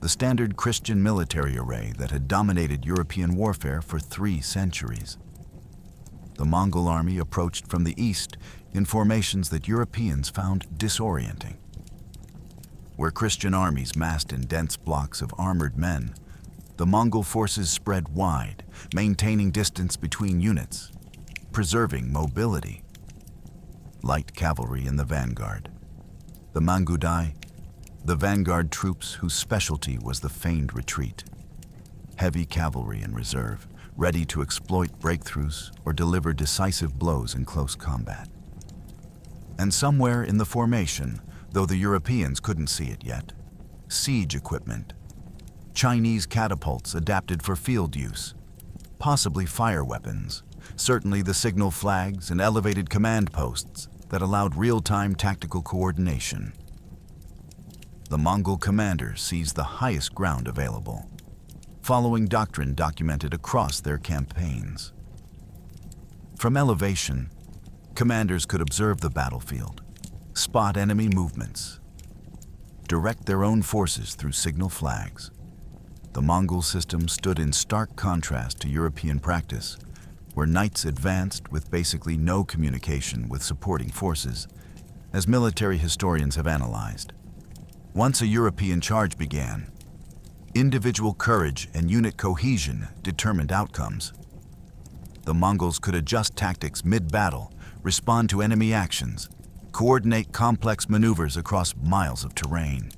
The standard Christian military array that had dominated European warfare for 3 centuries. The Mongol army approached from the east in formations that Europeans found disorienting. Where Christian armies massed in dense blocks of armored men, the Mongol forces spread wide, maintaining distance between units, preserving mobility. Light cavalry in the vanguard. The Mangudai, the vanguard troops whose specialty was the feigned retreat. Heavy cavalry in reserve, ready to exploit breakthroughs or deliver decisive blows in close combat. And somewhere in the formation, though the Europeans couldn't see it yet, siege equipment. Chinese catapults adapted for field use, possibly fire weapons, certainly the signal flags and elevated command posts that allowed real-time tactical coordination. The Mongol commanders seized the highest ground available, following doctrine documented across their campaigns. From elevation, commanders could observe the battlefield, spot enemy movements, direct their own forces through signal flags. The Mongol system stood in stark contrast to European practice, where knights advanced with basically no communication with supporting forces, as military historians have analyzed. Once a European charge began, individual courage and unit cohesion determined outcomes. The Mongols could adjust tactics mid-battle, respond to enemy actions, coordinate complex maneuvers across miles of terrain.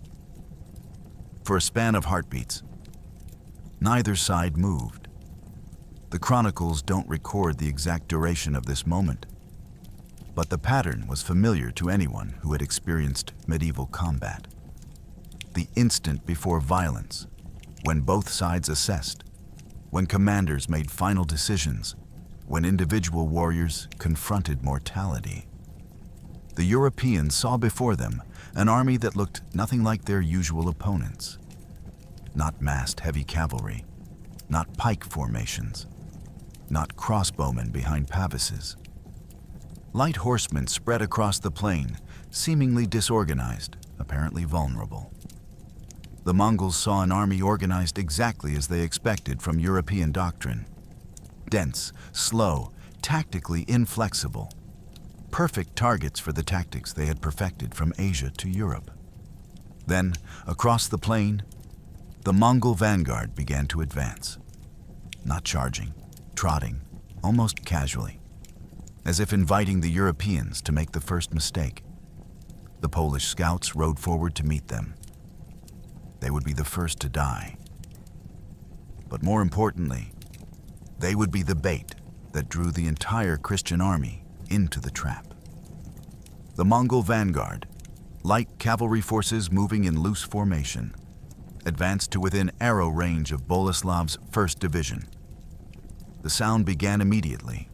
For a span of heartbeats, neither side moved. The chronicles don't record the exact duration of this moment, but the pattern was familiar to anyone who had experienced medieval combat. The instant before violence, when both sides assessed, when commanders made final decisions, when individual warriors confronted mortality. The Europeans saw before them an army that looked nothing like their usual opponents. Not massed heavy cavalry, not pike formations, not crossbowmen behind pavises. Light horsemen spread across the plain, seemingly disorganized, apparently vulnerable. The Mongols saw an army organized exactly as they expected from European doctrine. Dense, slow, tactically inflexible. Perfect targets for the tactics they had perfected from Asia to Europe. Then, across the plain, the Mongol vanguard began to advance. Not charging, trotting, almost casually, as if inviting the Europeans to make the first mistake. The Polish scouts rode forward to meet them. They would be the first to die. But more importantly, they would be the bait that drew the entire Christian army into the trap. The Mongol vanguard, light cavalry forces moving in loose formation, advanced to within arrow range of Boleslav's 1st Division. The sound began immediately.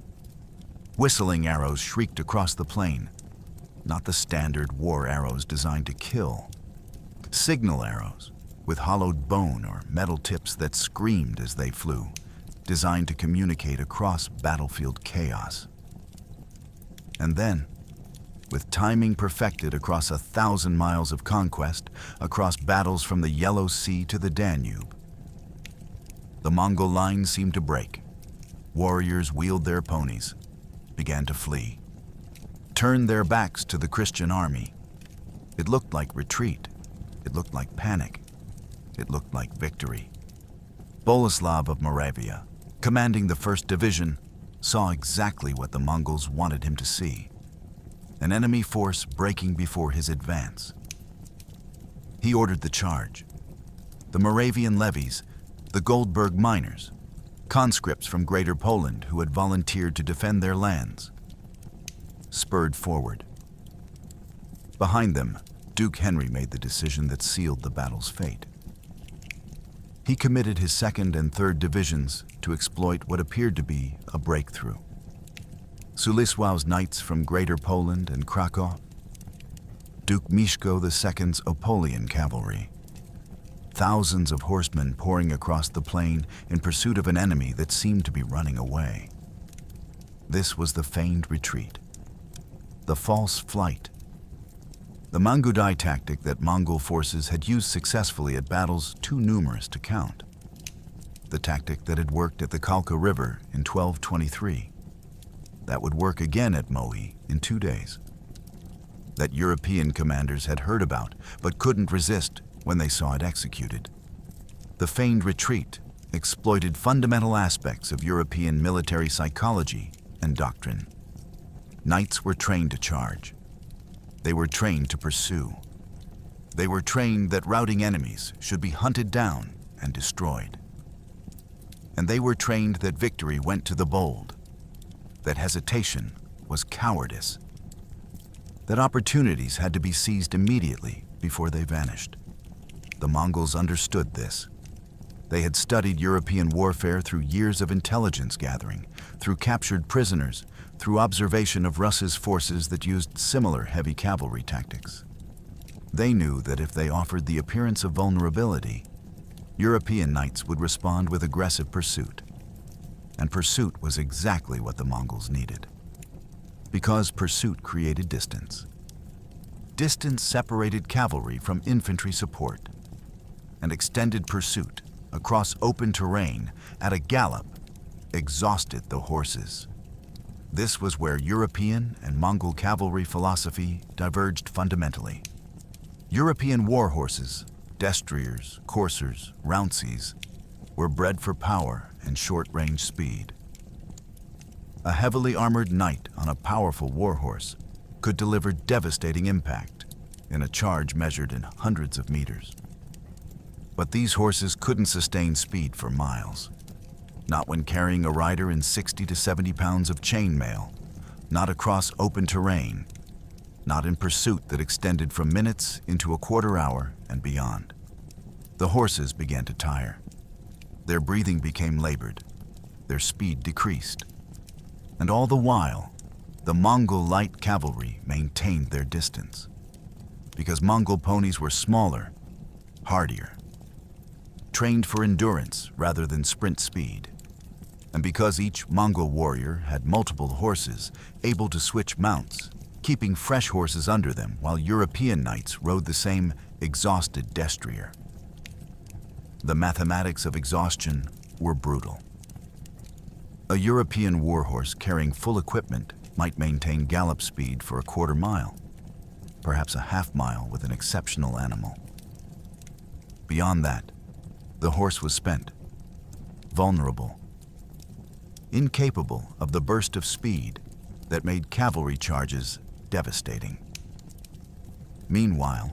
Whistling arrows shrieked across the plain, not the standard war arrows designed to kill. Signal arrows, with hollowed bone or metal tips that screamed as they flew, designed to communicate across battlefield chaos. And then, with timing perfected across 1,000 miles of conquest, across battles from the Yellow Sea to the Danube, the Mongol line seemed to break. Warriors wheeled their ponies, began to flee, turned their backs to the Christian army. It looked like retreat. It looked like panic. It looked like victory. Boleslav of Moravia, commanding the 1st Division, saw exactly what the Mongols wanted him to see: an enemy force breaking before his advance. He ordered the charge. The Moravian levies, the Goldberg miners, conscripts from Greater Poland who had volunteered to defend their lands, spurred forward. Behind them, Duke Henry made the decision that sealed the battle's fate. He committed his 2nd and 3rd Divisions to exploit what appeared to be a breakthrough. Suliswau's knights from Greater Poland and Krakow, Duke Mieszko II's Apolian cavalry, thousands of horsemen pouring across the plain in pursuit of an enemy that seemed to be running away. This was the feigned retreat, the false flight, the Mangudai tactic that Mongol forces had used successfully at battles too numerous to count, the tactic that had worked at the Kalka River in 1223, that would work again at Mohi in 2 days, that European commanders had heard about but couldn't resist when they saw it executed. The feigned retreat exploited fundamental aspects of European military psychology and doctrine. Knights were trained to charge. They were trained to pursue. They were trained that routing enemies should be hunted down and destroyed. And they were trained that victory went to the bold, that hesitation was cowardice, that opportunities had to be seized immediately before they vanished. The Mongols understood this. They had studied European warfare through years of intelligence gathering, through captured prisoners, through observation of Russ's forces that used similar heavy cavalry tactics. They knew that if they offered the appearance of vulnerability, European knights would respond with aggressive pursuit. And pursuit was exactly what the Mongols needed. Because pursuit created distance. Distance separated cavalry from infantry support. And extended pursuit across open terrain at a gallop exhausted the horses. This was where European and Mongol cavalry philosophy diverged fundamentally. European war horses, destriers, coursers, rounceys, were bred for power and short-range speed. A heavily armored knight on a powerful war horse could deliver devastating impact in a charge measured in hundreds of meters. But these horses couldn't sustain speed for miles. Not when carrying a rider in 60 to 70 pounds of chainmail, not across open terrain, not in pursuit that extended from minutes into a quarter hour and beyond. The horses began to tire. Their breathing became labored. Their speed decreased. And all the while, the Mongol light cavalry maintained their distance. Because Mongol ponies were smaller, hardier, trained for endurance rather than sprint speed. And because each Mongol warrior had multiple horses able to switch mounts, keeping fresh horses under them while European knights rode the same exhausted destrier. The mathematics of exhaustion were brutal. A European warhorse carrying full equipment might maintain gallop speed for a quarter mile, perhaps a half mile with an exceptional animal. Beyond that, the horse was spent, vulnerable, incapable of the burst of speed that made cavalry charges devastating. Meanwhile,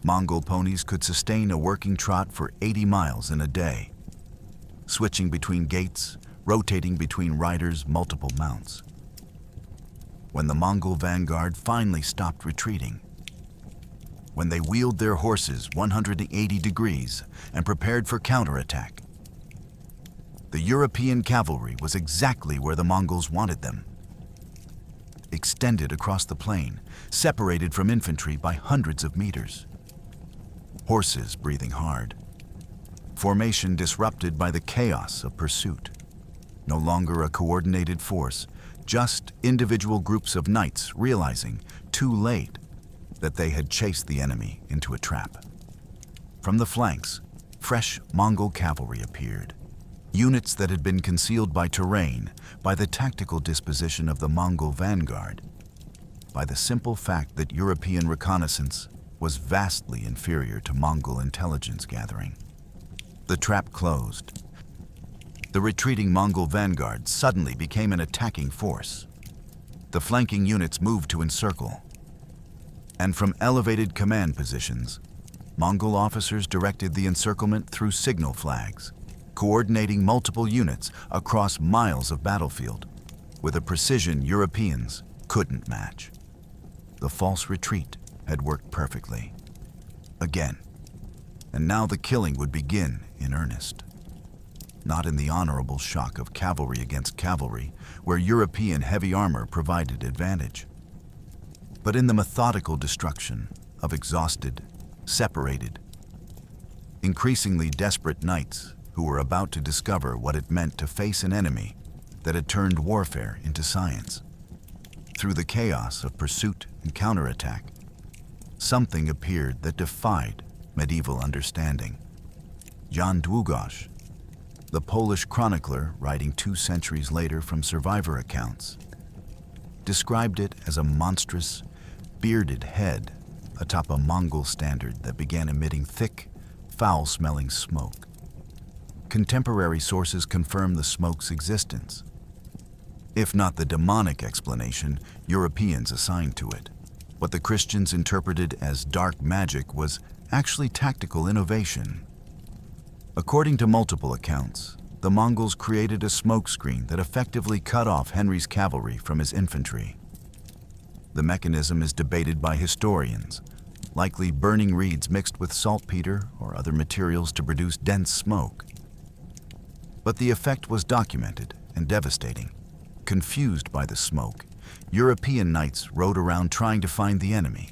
Mongol ponies could sustain a working trot for 80 miles in a day, switching between gaits, rotating between riders' multiple mounts. When the Mongol vanguard finally stopped retreating, when they wheeled their horses 180 degrees and prepared for counterattack, the European cavalry was exactly where the Mongols wanted them. Extended across the plain, separated from infantry by hundreds of meters. Horses breathing hard. Formation disrupted by the chaos of pursuit. No longer a coordinated force, just individual groups of knights realizing, too late, that they had chased the enemy into a trap. From the flanks, fresh Mongol cavalry appeared. Units that had been concealed by terrain, by the tactical disposition of the Mongol vanguard, by the simple fact that European reconnaissance was vastly inferior to Mongol intelligence gathering. The trap closed. The retreating Mongol vanguard suddenly became an attacking force. The flanking units moved to encircle. And from elevated command positions, Mongol officers directed the encirclement through signal flags, coordinating multiple units across miles of battlefield with a precision Europeans couldn't match. The false retreat had worked perfectly. Again. And now the killing would begin in earnest. Not in the honorable shock of cavalry against cavalry, where European heavy armor provided advantage, but in the methodical destruction of exhausted, separated, increasingly desperate knights who were about to discover what it meant to face an enemy that had turned warfare into science. Through the chaos of pursuit and counterattack, something appeared that defied medieval understanding. Jan Długosz, the Polish chronicler writing 2 centuries later from survivor accounts, described it as a monstrous, bearded head atop a Mongol standard that began emitting thick, foul-smelling smoke. Contemporary sources confirm the smoke's existence, if not the demonic explanation Europeans assigned to it. What the Christians interpreted as dark magic was actually tactical innovation. According to multiple accounts, the Mongols created a smokescreen that effectively cut off Henry's cavalry from his infantry. The mechanism is debated by historians, likely burning reeds mixed with saltpeter or other materials to produce dense smoke. But the effect was documented and devastating. Confused by the smoke, European knights rode around trying to find the enemy,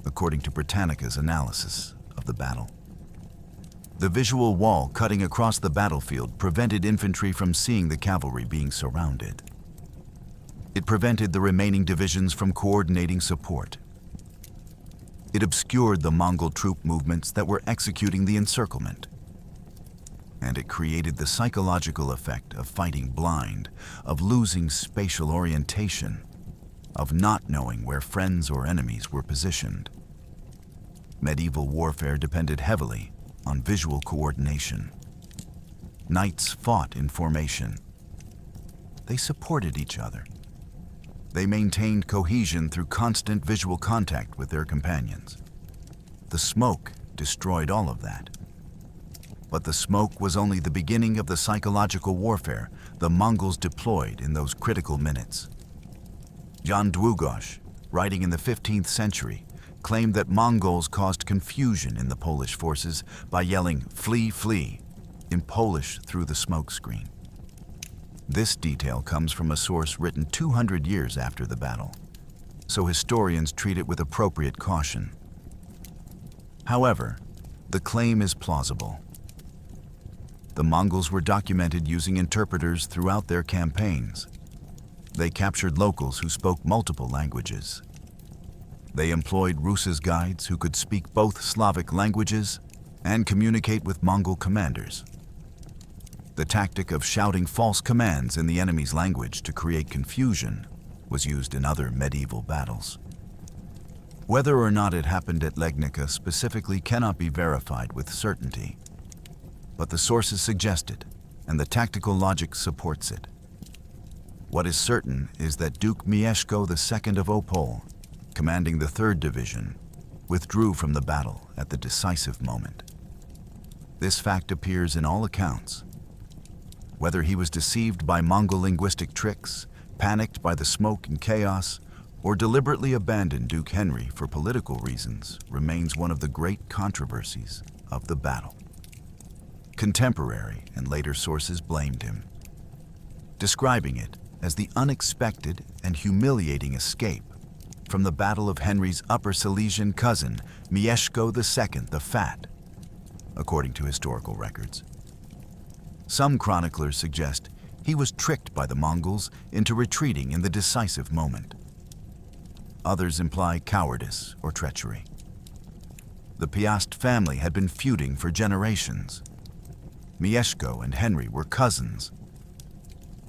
according to Britannica's analysis of the battle. The visual wall cutting across the battlefield prevented infantry from seeing the cavalry being surrounded. It prevented the remaining divisions from coordinating support. It obscured the Mongol troop movements that were executing the encirclement. And it created the psychological effect of fighting blind, of losing spatial orientation, of not knowing where friends or enemies were positioned. Medieval warfare depended heavily on visual coordination. Knights fought in formation. They supported each other. They maintained cohesion through constant visual contact with their companions. The smoke destroyed all of that. But the smoke was only the beginning of the psychological warfare the Mongols deployed in those critical minutes. Jan Długosz, writing in the 15th century, claimed that Mongols caused confusion in the Polish forces by yelling, "Flee, flee," in Polish through the smoke screen. This detail comes from a source written 200 years after the battle, so historians treat it with appropriate caution. However, the claim is plausible. The Mongols were documented using interpreters throughout their campaigns. They captured locals who spoke multiple languages. They employed Rus's guides who could speak both Slavic languages and communicate with Mongol commanders. The tactic of shouting false commands in the enemy's language to create confusion was used in other medieval battles. Whether or not it happened at Legnica specifically cannot be verified with certainty, but the sources suggest it, and the tactical logic supports it. What is certain is that Duke Mieszko II of Opole, commanding the 3rd Division, withdrew from the battle at the decisive moment. This fact appears in all accounts. Whether he was deceived by Mongol linguistic tricks, panicked by the smoke and chaos, or deliberately abandoned Duke Henry for political reasons remains one of the great controversies of the battle. Contemporary and later sources blamed him, describing it as the unexpected and humiliating escape from the battle of Henry's Upper Silesian cousin, Mieszko II the Fat, according to historical records. Some chroniclers suggest he was tricked by the Mongols into retreating in the decisive moment. Others imply cowardice or treachery. The Pious family had been feuding for generations. Mieszko and Henry were cousins,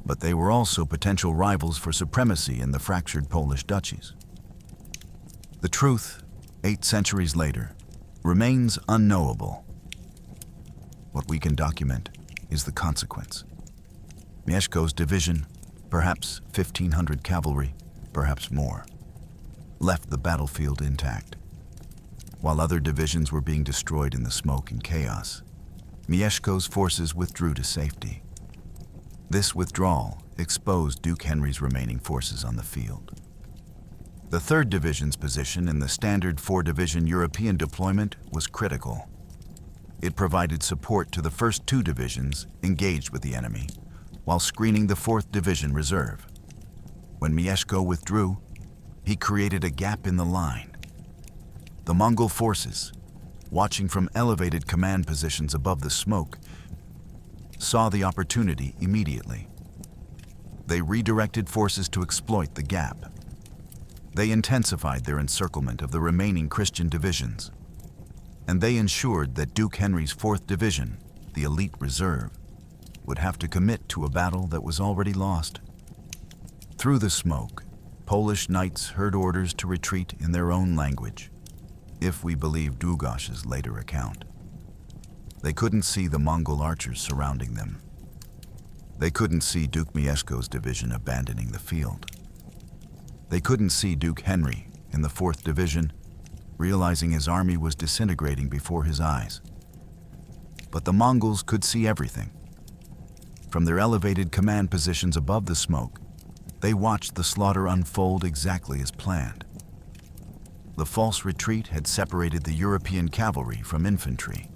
but they were also potential rivals for supremacy in the fractured Polish duchies. The truth, 8 centuries later, remains unknowable. What we can document is the consequence. Mieszko's division, perhaps 1,500 cavalry, perhaps more, left the battlefield intact. While other divisions were being destroyed in the smoke and chaos, Mieszko's forces withdrew to safety. This withdrawal exposed Duke Henry's remaining forces on the field. The 3rd Division's position in the standard 4-division European deployment was critical. It provided support to the first 2 divisions engaged with the enemy, while screening the 4th Division reserve. When Mieszko withdrew, he created a gap in the line. The Mongol forces, watching from elevated command positions above the smoke, saw the opportunity immediately. They redirected forces to exploit the gap. They intensified their encirclement of the remaining Christian divisions, and they ensured that Duke Henry's 4th Division, the elite reserve, would have to commit to a battle that was already lost. Through the smoke, Polish knights heard orders to retreat in their own language, if we believe Długosz's later account. They couldn't see the Mongol archers surrounding them. They couldn't see Duke Mieszko's division abandoning the field. They couldn't see Duke Henry in the 4th Division, realizing his army was disintegrating before his eyes. But the Mongols could see everything. From their elevated command positions above the smoke, they watched the slaughter unfold exactly as planned. The false retreat had separated the European cavalry from infantry.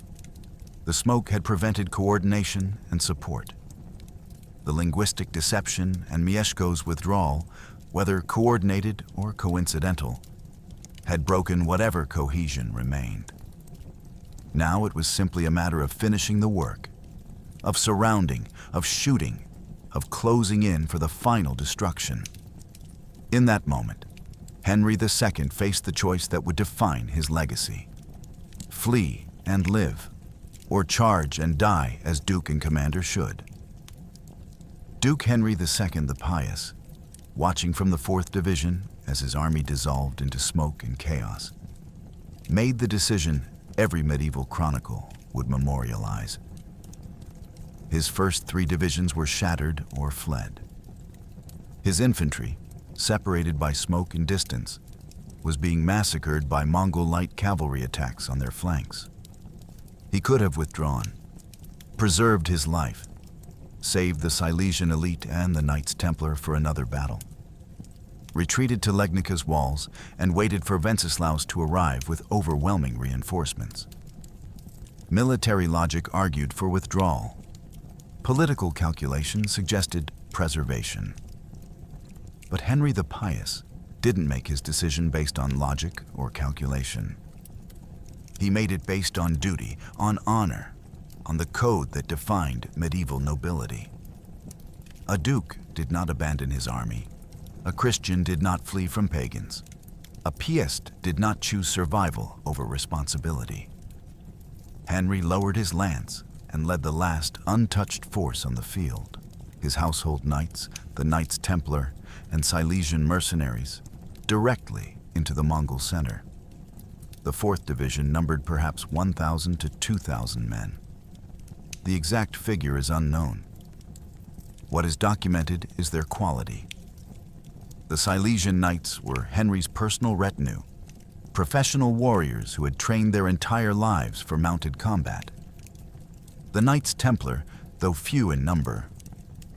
The smoke had prevented coordination and support. The linguistic deception and Mieszko's withdrawal, whether coordinated or coincidental, had broken whatever cohesion remained. Now it was simply a matter of finishing the work, of surrounding, of shooting, of closing in for the final destruction. In that moment, Henry II faced the choice that would define his legacy: flee and live, or charge and die as Duke and Commander should. Duke Henry II the Pious, watching from the 4th Division as his army dissolved into smoke and chaos, made the decision every medieval chronicle would memorialize. His first 3 divisions were shattered or fled. His infantry, separated by smoke and distance, was being massacred by Mongol light cavalry attacks on their flanks. He could have withdrawn, preserved his life, saved the Silesian elite and the Knights Templar for another battle, retreated to Legnica's walls, and waited for Wenceslaus to arrive with overwhelming reinforcements. Military logic argued for withdrawal. Political calculation suggested preservation. But Henry the Pious didn't make his decision based on logic or calculation. He made it based on duty, on honor, on the code that defined medieval nobility. A duke did not abandon his army. A Christian did not flee from pagans. A Pietist did not choose survival over responsibility. Henry lowered his lance and led the last untouched force on the field. His household knights, the Knights Templar, and Silesian mercenaries, directly into the Mongol center. The 4th Division numbered perhaps 1,000 to 2,000 men. The exact figure is unknown. What is documented is their quality. The Silesian Knights were Henry's personal retinue, professional warriors who had trained their entire lives for mounted combat. The Knights Templar, though few in number,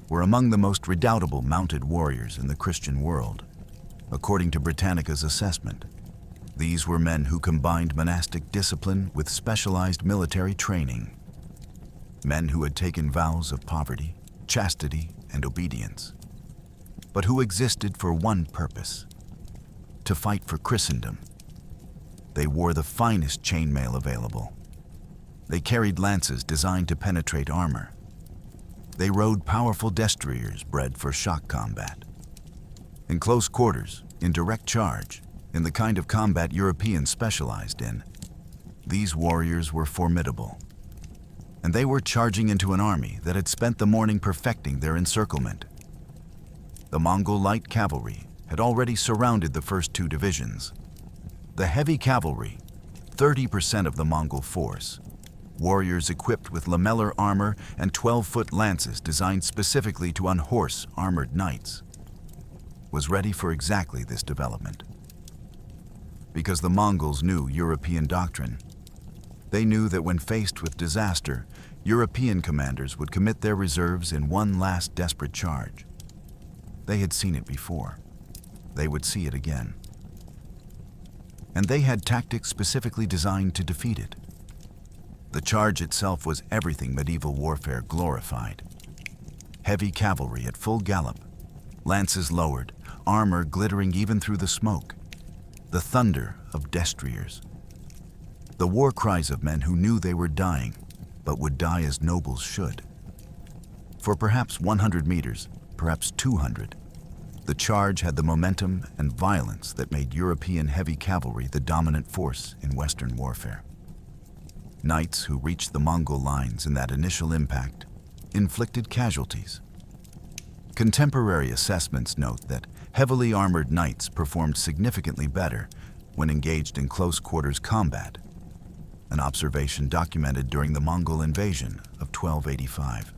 were among the most redoubtable mounted warriors in the Christian world, according to Britannica's assessment. These were men who combined monastic discipline with specialized military training. Men who had taken vows of poverty, chastity, and obedience, but who existed for one purpose: to fight for Christendom. They wore the finest chainmail available. They carried lances designed to penetrate armor. They rode powerful destriers bred for shock combat. In close quarters, in direct charge, in the kind of combat Europeans specialized in, these warriors were formidable. And they were charging into an army that had spent the morning perfecting their encirclement. The Mongol light cavalry had already surrounded the first 2 divisions. The heavy cavalry, 30% of the Mongol force, warriors equipped with lamellar armor and 12-foot lances designed specifically to unhorse armored knights, was ready for exactly this development. Because the Mongols knew European doctrine, they knew that when faced with disaster, European commanders would commit their reserves in one last desperate charge. They had seen it before. They would see it again. And they had tactics specifically designed to defeat it. The charge itself was everything medieval warfare glorified. Heavy cavalry at full gallop, lances lowered, armor glittering even through the smoke, the thunder of destriers. The war cries of men who knew they were dying, but would die as nobles should. For perhaps 100 meters, perhaps 200, the charge had the momentum and violence that made European heavy cavalry the dominant force in Western warfare. Knights who reached the Mongol lines in that initial impact inflicted casualties. Contemporary assessments note that heavily armored knights performed significantly better when engaged in close-quarters combat, an observation documented during the Mongol invasion of 1285.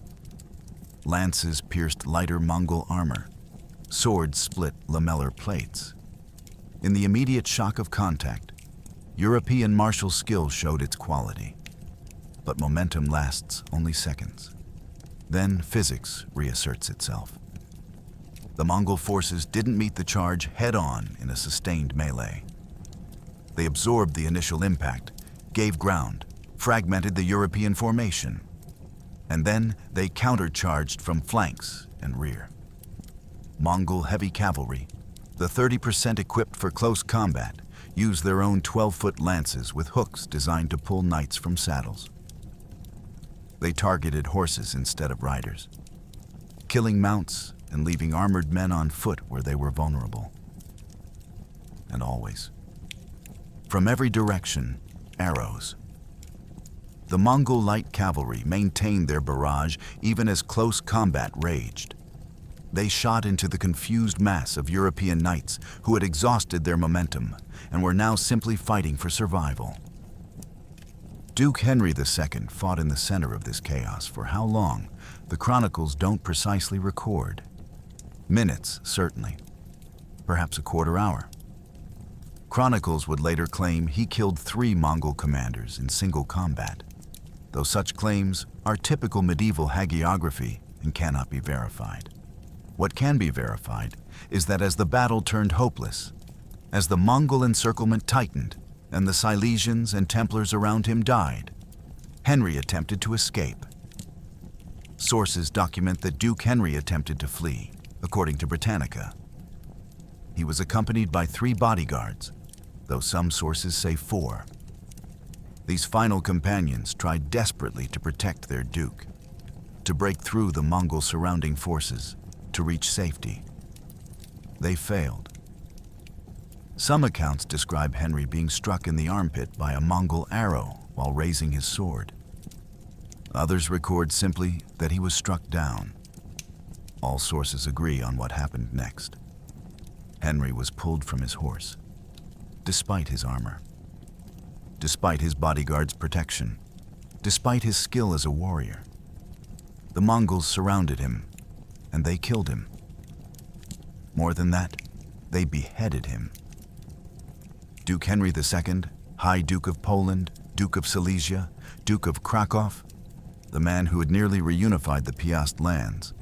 Lances pierced lighter Mongol armor. Swords split lamellar plates. In the immediate shock of contact, European martial skill showed its quality. But momentum lasts only seconds. Then physics reasserts itself. The Mongol forces didn't meet the charge head-on in a sustained melee. They absorbed the initial impact, gave ground, fragmented the European formation, and then they countercharged from flanks and rear. Mongol heavy cavalry, the 30% equipped for close combat, used their own 12-foot lances with hooks designed to pull knights from saddles. They targeted horses instead of riders, killing mounts and leaving armored men on foot where they were vulnerable. And always, from every direction, arrows. The Mongol light cavalry maintained their barrage even as close combat raged. They shot into the confused mass of European knights who had exhausted their momentum and were now simply fighting for survival. Duke Henry II fought in the center of this chaos for how long, the chronicles don't precisely record. Minutes, certainly. Perhaps a quarter hour. Chronicles would later claim he killed 3 Mongol commanders in single combat, though such claims are typical medieval hagiography and cannot be verified. What can be verified is that as the battle turned hopeless, as the Mongol encirclement tightened and the Silesians and Templars around him died, Henry attempted to escape. Sources document that Duke Henry attempted to flee, according to Britannica. He was accompanied by 3 bodyguards, though some sources say 4. These final companions tried desperately to protect their duke, to break through the Mongol surrounding forces, to reach safety. They failed. Some accounts describe Henry being struck in the armpit by a Mongol arrow while raising his sword. Others record simply that he was struck down. All sources agree on what happened next. Henry was pulled from his horse, despite his armor, despite his bodyguard's protection, despite his skill as a warrior. The Mongols surrounded him, and they killed him. More than that, they beheaded him. Duke Henry II, High Duke of Poland, Duke of Silesia, Duke of Krakow, the man who had nearly reunified the Piast lands,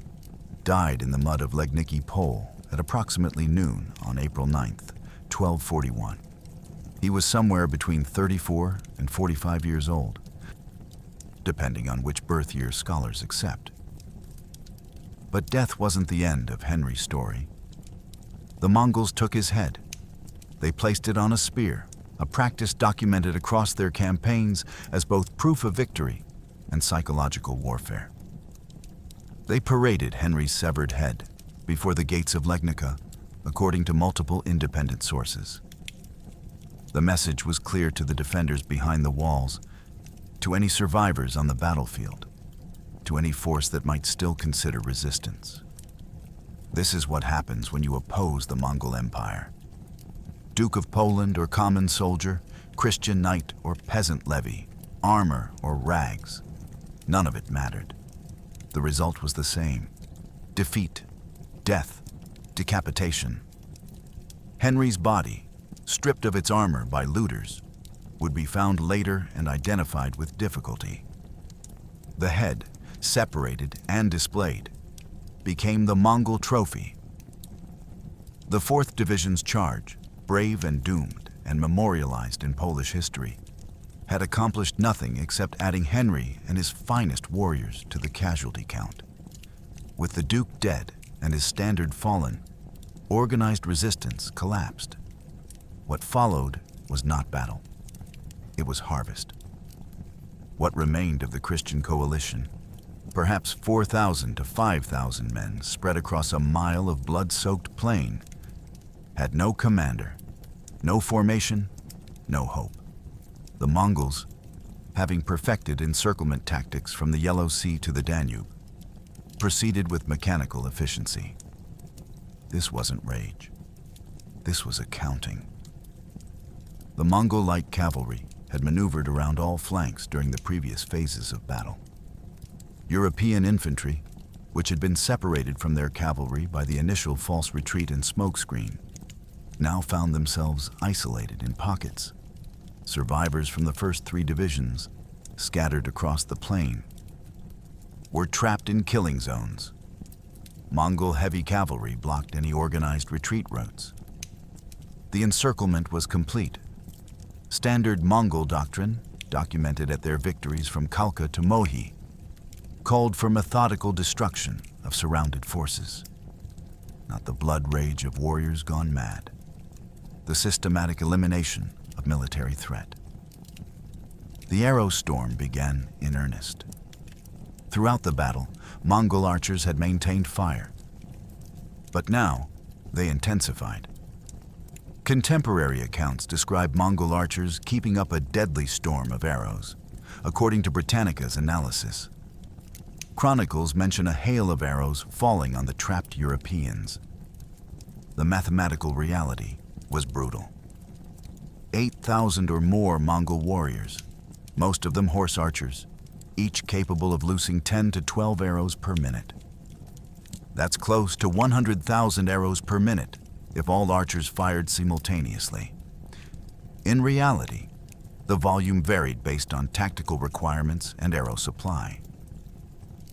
died in the mud of Legnica Pole at approximately noon on April 9th, 1241. He was somewhere between 34 and 45 years old, depending on which birth year scholars accept. But death wasn't the end of Henry's story. The Mongols took his head. They placed it on a spear, a practice documented across their campaigns as both proof of victory and psychological warfare. They paraded Henry's severed head before the gates of Legnica, according to multiple independent sources. The message was clear to the defenders behind the walls, to any survivors on the battlefield, to any force that might still consider resistance. This is what happens when you oppose the Mongol Empire. Duke of Poland or common soldier, Christian knight or peasant levy, armor, or rags. None of it mattered. The result was the same: defeat, death, decapitation. Henry's body, stripped of its armor by looters, would be found later and identified with difficulty. The head, separated and displayed, became the Mongol trophy. The 4th Division's charge, brave and doomed and memorialized in Polish history, had accomplished nothing except adding Henry and his finest warriors to the casualty count. With the Duke dead and his standard fallen, organized resistance collapsed. What followed was not battle. It was harvest. What remained of the Christian coalition, perhaps 4,000 to 5,000 men spread across a mile of blood-soaked plain, had no commander, no formation, no hope. The Mongols, having perfected encirclement tactics from the Yellow Sea to the Danube, proceeded with mechanical efficiency. This wasn't rage. This was accounting. The Mongol light cavalry had maneuvered around all flanks during the previous phases of battle. European infantry, which had been separated from their cavalry by the initial false retreat and smokescreen, now found themselves isolated in pockets. Survivors from the first 3 divisions, scattered across the plain, were trapped in killing zones. Mongol heavy cavalry blocked any organized retreat routes. The encirclement was complete. Standard Mongol doctrine, documented at their victories from Kalka to Mohi, called for methodical destruction of surrounded forces. Not the blood rage of warriors gone mad. The systematic elimination of military threat. The arrow storm began in earnest. Throughout the battle, Mongol archers had maintained fire, but now they intensified. Contemporary accounts describe Mongol archers keeping up a deadly storm of arrows, according to Britannica's analysis. Chronicles mention a hail of arrows falling on the trapped Europeans. The mathematical reality was brutal. 8,000 or more Mongol warriors, most of them horse archers, each capable of loosing 10 to 12 arrows per minute. That's close to 100,000 arrows per minute if all archers fired simultaneously. In reality, the volume varied based on tactical requirements and arrow supply.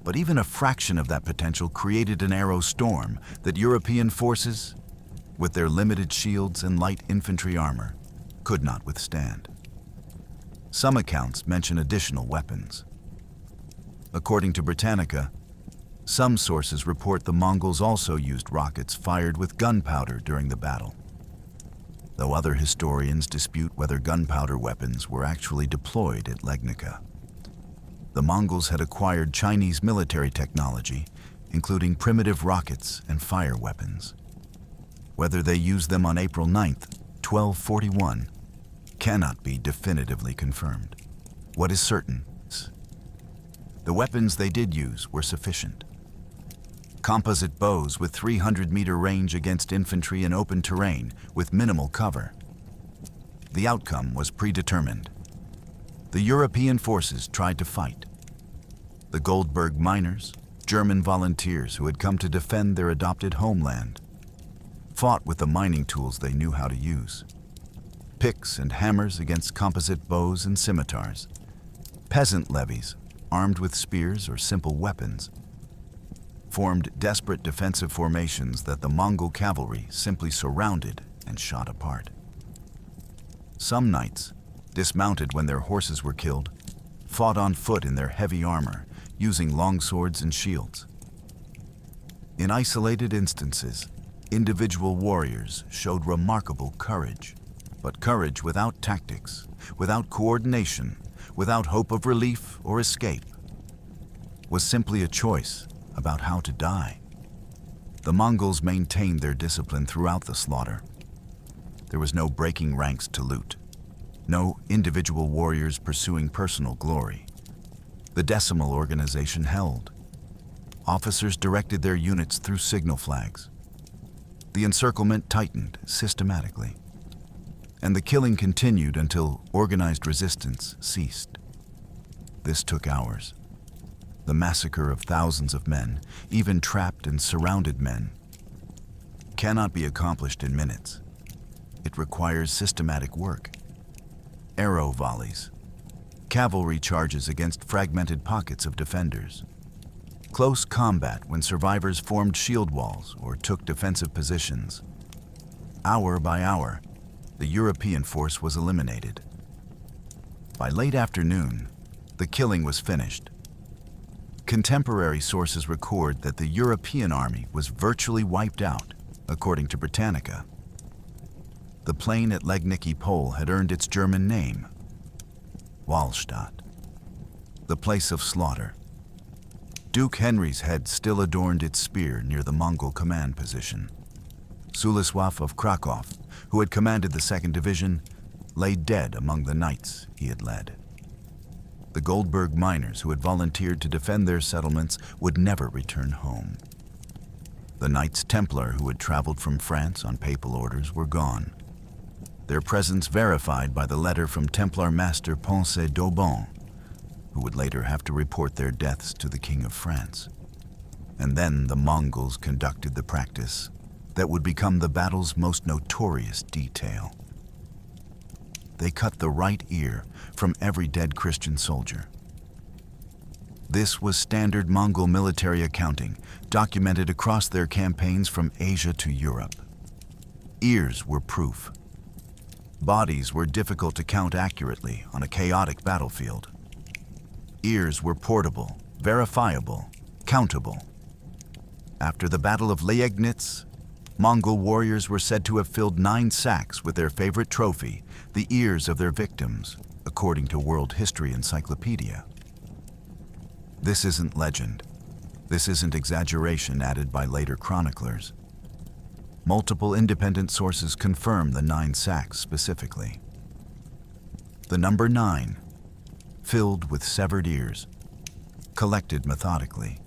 But even a fraction of that potential created an arrow storm that European forces, with their limited shields and light infantry armor, could not withstand. Some accounts mention additional weapons. According to Britannica, some sources report the Mongols also used rockets fired with gunpowder during the battle, though other historians dispute whether gunpowder weapons were actually deployed at Legnica. The Mongols had acquired Chinese military technology, including primitive rockets and fire weapons. Whether they used them on April 9th, 1241, cannot be definitively confirmed. What is certain is the weapons they did use were sufficient. Composite bows with 300-meter range against infantry in open terrain with minimal cover. The outcome was predetermined. The European forces tried to fight. The Goldberg miners, German volunteers who had come to defend their adopted homeland, fought with the mining tools they knew how to use. Picks and hammers against composite bows and scimitars. Peasant levies, armed with spears or simple weapons, formed desperate defensive formations that the Mongol cavalry simply surrounded and shot apart. Some knights, dismounted when their horses were killed, fought on foot in their heavy armor, using longswords and shields. In isolated instances, individual warriors showed remarkable courage, but courage without tactics, without coordination, without hope of relief or escape, was simply a choice about how to die. The Mongols maintained their discipline throughout the slaughter. There was no breaking ranks to loot, no individual warriors pursuing personal glory. The decimal organization held. Officers directed their units through signal flags. The encirclement tightened systematically, and the killing continued until organized resistance ceased. This took hours. The massacre of thousands of men, even trapped and surrounded men, cannot be accomplished in minutes. It requires systematic work. Arrow volleys, cavalry charges against fragmented pockets of defenders, close combat when survivors formed shield walls or took defensive positions. Hour by hour, the European force was eliminated. By late afternoon, the killing was finished. Contemporary sources record that the European army was virtually wiped out, according to Britannica. The plain at Legnica Pole had earned its German name, Wahlstatt, the place of slaughter. Duke Henry's head still adorned its spear near the Mongol command position. Sulisław of Krakow, who had commanded the 2nd Division, lay dead among the knights he had led. The Goldberg miners who had volunteered to defend their settlements would never return home. The Knights Templar who had traveled from France on papal orders were gone, their presence verified by the letter from Templar Master Ponce d'Aubon, who would later have to report their deaths to the King of France. And then the Mongols conducted the practice that would become the battle's most notorious detail. They cut the right ear from every dead Christian soldier. This was standard Mongol military accounting, documented across their campaigns from Asia to Europe. Ears were proof. Bodies were difficult to count accurately on a chaotic battlefield. Ears were portable, verifiable, countable. After the Battle of Liegnitz, Mongol warriors were said to have filled 9 sacks with their favorite trophy, the ears of their victims, according to World History Encyclopedia. This isn't legend. This isn't exaggeration added by later chroniclers. Multiple independent sources confirm the 9 sacks specifically. The number 9, filled with severed ears, collected methodically.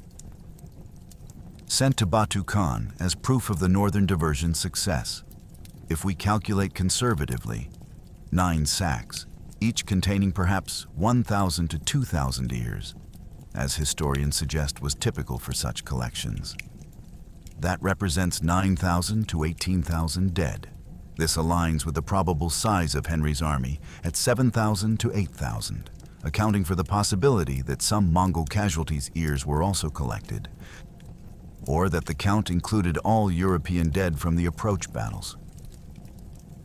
Sent to Batu Khan as proof of the Northern Diversion's success. If we calculate conservatively, 9 sacks, each containing perhaps 1,000 to 2,000 ears, as historians suggest was typical for such collections. That represents 9,000 to 18,000 dead. This aligns with the probable size of Henry's army at 7,000 to 8,000, accounting for the possibility that some Mongol casualties' ears were also collected, or that the count included all European dead from the approach battles.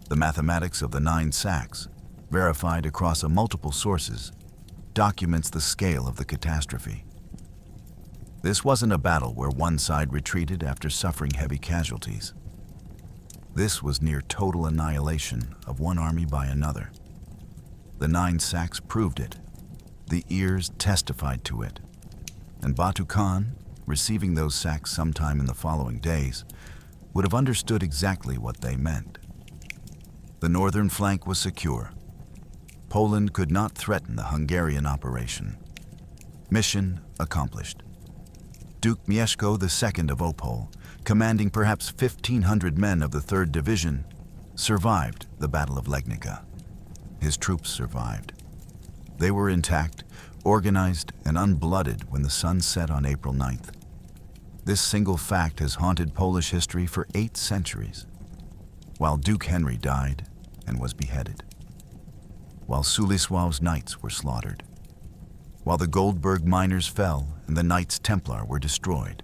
The mathematics of the 9 sacks, verified across multiple sources, documents the scale of the catastrophe. This wasn't a battle where one side retreated after suffering heavy casualties. This was near total annihilation of one army by another. The 9 sacks proved it. The ears testified to it. And Batu Khan, receiving those sacks sometime in the following days, would have understood exactly what they meant. The northern flank was secure. Poland could not threaten the Hungarian operation. Mission accomplished. Duke Mieszko II of Opole, commanding perhaps 1,500 men of the 3rd Division, survived the Battle of Legnica. His troops survived. They were intact, organized, and unblooded when the sun set on April 9th. This single fact has haunted Polish history for 8 centuries, while Duke Henry died and was beheaded, while Sulisław's knights were slaughtered, while the Goldberg miners fell and the Knights Templar were destroyed,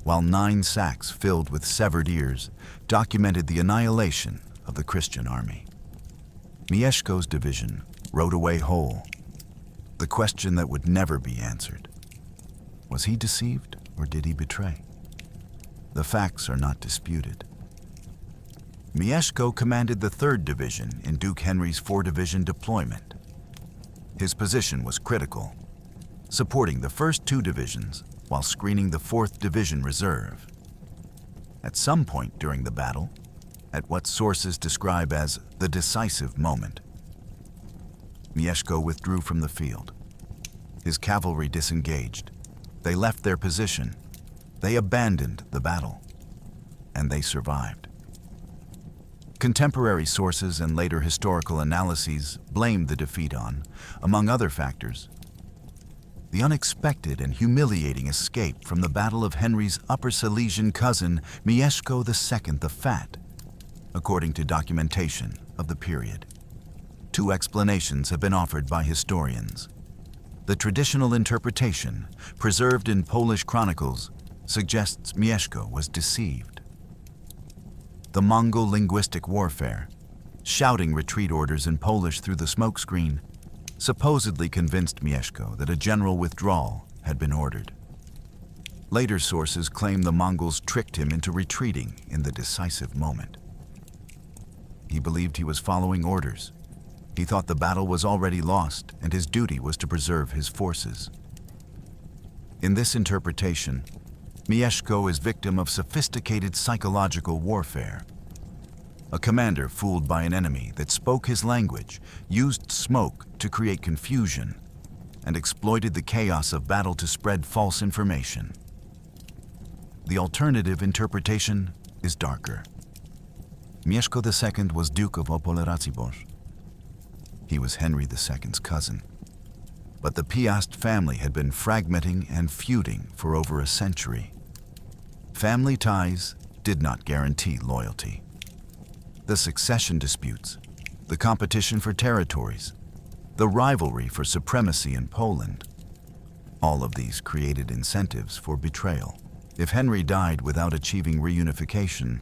while 9 sacks filled with severed ears documented the annihilation of the Christian army. Mieszko's division rode away whole. The question that would never be answered: was he deceived or did he betray? The facts are not disputed. Mieszko commanded the 3rd Division in Duke Henry's 4-division deployment. His position was critical, supporting the first 2 divisions while screening the 4th Division Reserve. At some point during the battle, at what sources describe as the decisive moment, Mieszko withdrew from the field. His cavalry disengaged. They left their position. They abandoned the battle. And they survived. Contemporary sources and later historical analyses blamed the defeat on, among other factors, the unexpected and humiliating escape from the battle of Henry's Upper Silesian cousin, Mieszko II the Fat, according to documentation of the period. Two explanations have been offered by historians. The traditional interpretation, preserved in Polish chronicles, suggests Mieszko was deceived. The Mongol linguistic warfare, shouting retreat orders in Polish through the smokescreen, supposedly convinced Mieszko that a general withdrawal had been ordered. Later sources claim the Mongols tricked him into retreating in the decisive moment. He believed he was following orders. He thought the battle was already lost and his duty was to preserve his forces. In this interpretation, Mieszko is victim of sophisticated psychological warfare. A commander fooled by an enemy that spoke his language, used smoke to create confusion, and exploited the chaos of battle to spread false information. The alternative interpretation is darker. Mieszko II was Duke of Opole-Raciborz. He was Henry II's cousin. But the Piast family had been fragmenting and feuding for over a century. Family ties did not guarantee loyalty. The succession disputes, the competition for territories, the rivalry for supremacy in Poland, all of these created incentives for betrayal. If Henry died without achieving reunification,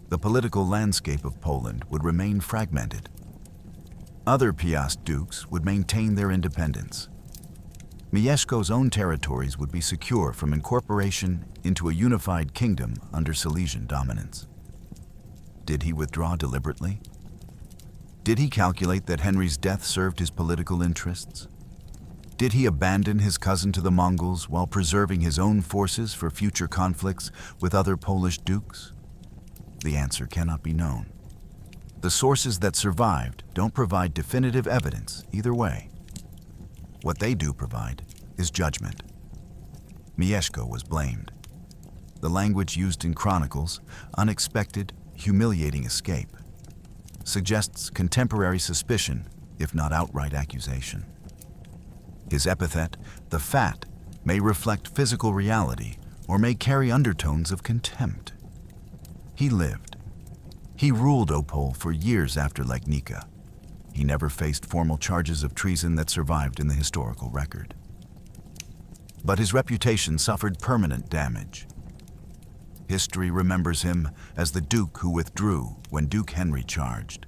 the political landscape of Poland would remain fragmented. Other Piast dukes would maintain their independence. Mieszko's own territories would be secure from incorporation into a unified kingdom under Silesian dominance. Did he withdraw deliberately? Did he calculate that Henry's death served his political interests? Did he abandon his cousin to the Mongols while preserving his own forces for future conflicts with other Polish dukes? The answer cannot be known. The sources that survived don't provide definitive evidence either way. What they do provide is judgment. Mieszko was blamed. The language used in chronicles, unexpected, humiliating escape, suggests contemporary suspicion, if not outright accusation. His epithet, the Fat, may reflect physical reality or may carry undertones of contempt. He lived. He ruled Opole for years after Legnica. He never faced formal charges of treason that survived in the historical record. But his reputation suffered permanent damage. History remembers him as the Duke who withdrew when Duke Henry charged,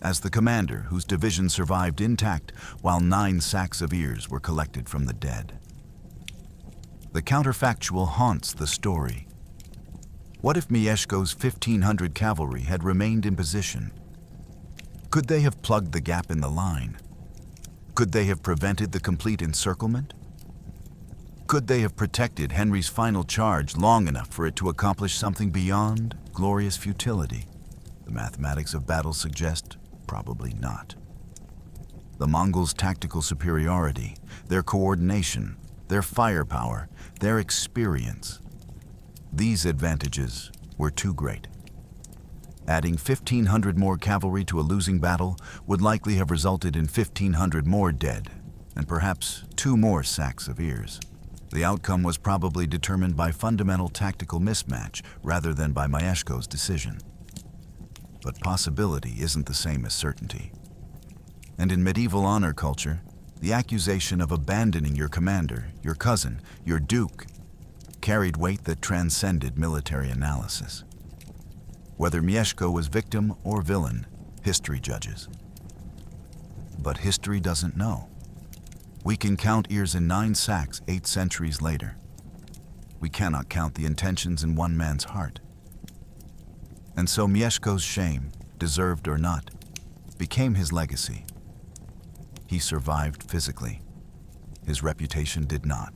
as the commander whose division survived intact while 9 sacks of ears were collected from the dead. The counterfactual haunts the story. What if Mieszko's 1,500 cavalry had remained in position? Could they have plugged the gap in the line? Could they have prevented the complete encirclement? Could they have protected Henry's final charge long enough for it to accomplish something beyond glorious futility? The mathematics of battle suggest probably not. The Mongols' tactical superiority, their coordination, their firepower, their experience, these advantages were too great. Adding 1,500 more cavalry to a losing battle would likely have resulted in 1,500 more dead, and perhaps 2 more sacks of ears. The outcome was probably determined by fundamental tactical mismatch rather than by Mieszko's decision. But possibility isn't the same as certainty. And in medieval honor culture, the accusation of abandoning your commander, your cousin, your duke, carried weight that transcended military analysis. Whether Mieszko was victim or villain, history judges. But history doesn't know. We can count ears in 9 sacks 8 centuries later. We cannot count the intentions in one man's heart. And so Mieszko's shame, deserved or not, became his legacy. He survived physically. His reputation did not.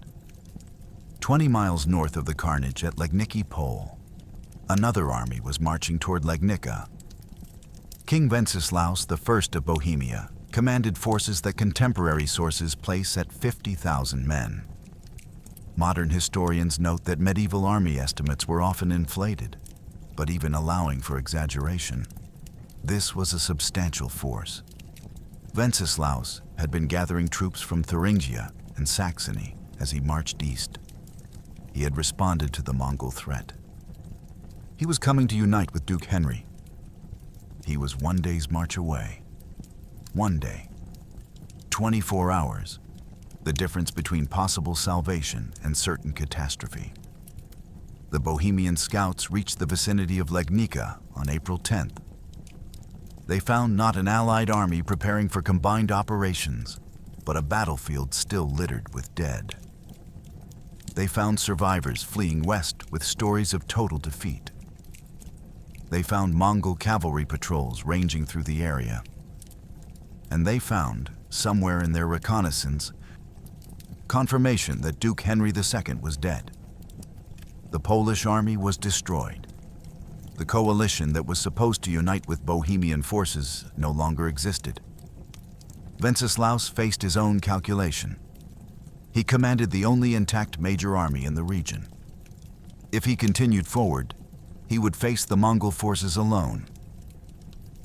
20 miles north of the carnage at Legnica Pole, another army was marching toward Legnica. King Wenceslaus I of Bohemia commanded forces that contemporary sources place at 50,000 men. Modern historians note that medieval army estimates were often inflated, but even allowing for exaggeration, this was a substantial force. Wenceslaus had been gathering troops from Thuringia and Saxony as he marched east. He had responded to the Mongol threat. He was coming to unite with Duke Henry. He was one day's march away. One day. 24 hours. The difference between possible salvation and certain catastrophe. The Bohemian scouts reached the vicinity of Legnica on April 10th. They found not an allied army preparing for combined operations, but a battlefield still littered with dead. They found survivors fleeing west with stories of total defeat. They found Mongol cavalry patrols ranging through the area. And they found, somewhere in their reconnaissance, confirmation that Duke Henry II was dead. The Polish army was destroyed. The coalition that was supposed to unite with Bohemian forces no longer existed. Wenceslaus faced his own calculation. He commanded the only intact major army in the region. If he continued forward, he would face the Mongol forces alone.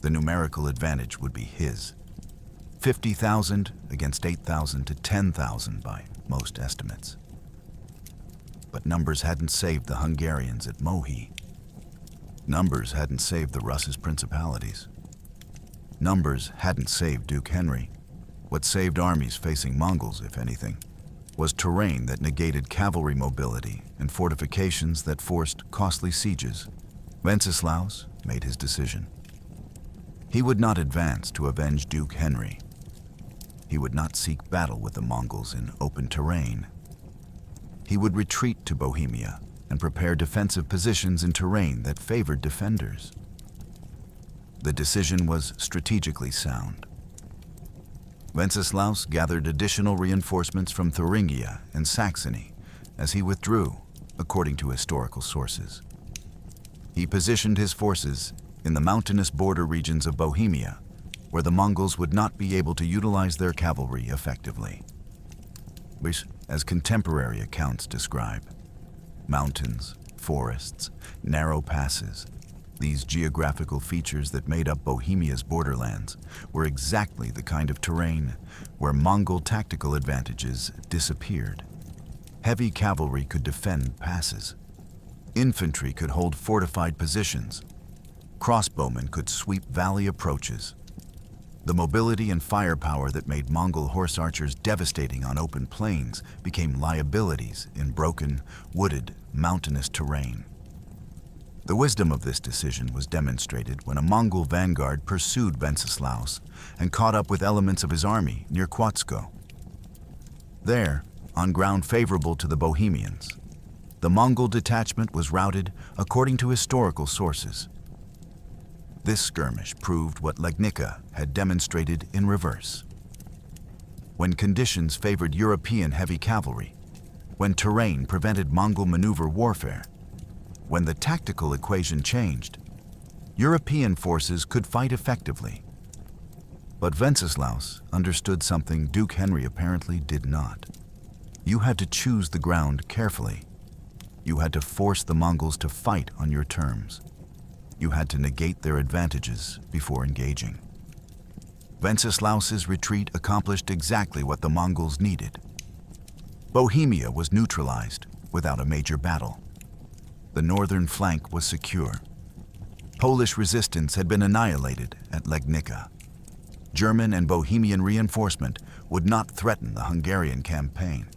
The numerical advantage would be his. 50,000 against 8,000 to 10,000 by most estimates. But numbers hadn't saved the Hungarians at Mohi. Numbers hadn't saved the Russ's principalities. Numbers hadn't saved Duke Henry. What saved armies facing Mongols, if anything, was terrain that negated cavalry mobility and fortifications that forced costly sieges. Wenceslaus made his decision. He would not advance to avenge Duke Henry. He would not seek battle with the Mongols in open terrain. He would retreat to Bohemia and prepare defensive positions in terrain that favored defenders. The decision was strategically sound. Wenceslaus gathered additional reinforcements from Thuringia and Saxony as he withdrew, according to historical sources. He positioned his forces in the mountainous border regions of Bohemia, where the Mongols would not be able to utilize their cavalry effectively. Which, as contemporary accounts describe, mountains, forests, narrow passes, these geographical features that made up Bohemia's borderlands were exactly the kind of terrain where Mongol tactical advantages disappeared. Heavy cavalry could defend passes. Infantry could hold fortified positions. Crossbowmen could sweep valley approaches. The mobility and firepower that made Mongol horse archers devastating on open plains became liabilities in broken, wooded, mountainous terrain. The wisdom of this decision was demonstrated when a Mongol vanguard pursued Wenceslaus and caught up with elements of his army near Kłodzko. There, on ground favorable to the Bohemians, the Mongol detachment was routed according to historical sources. This skirmish proved what Legnica had demonstrated in reverse. When conditions favored European heavy cavalry, when terrain prevented Mongol maneuver warfare, when the tactical equation changed, European forces could fight effectively. But Wenceslaus understood something Duke Henry apparently did not. You had to choose the ground carefully. You had to force the Mongols to fight on your terms. You had to negate their advantages before engaging. Wenceslaus's retreat accomplished exactly what the Mongols needed. Bohemia was neutralized without a major battle. The northern flank was secure. Polish resistance had been annihilated at Legnica. German and Bohemian reinforcement would not threaten the Hungarian campaign.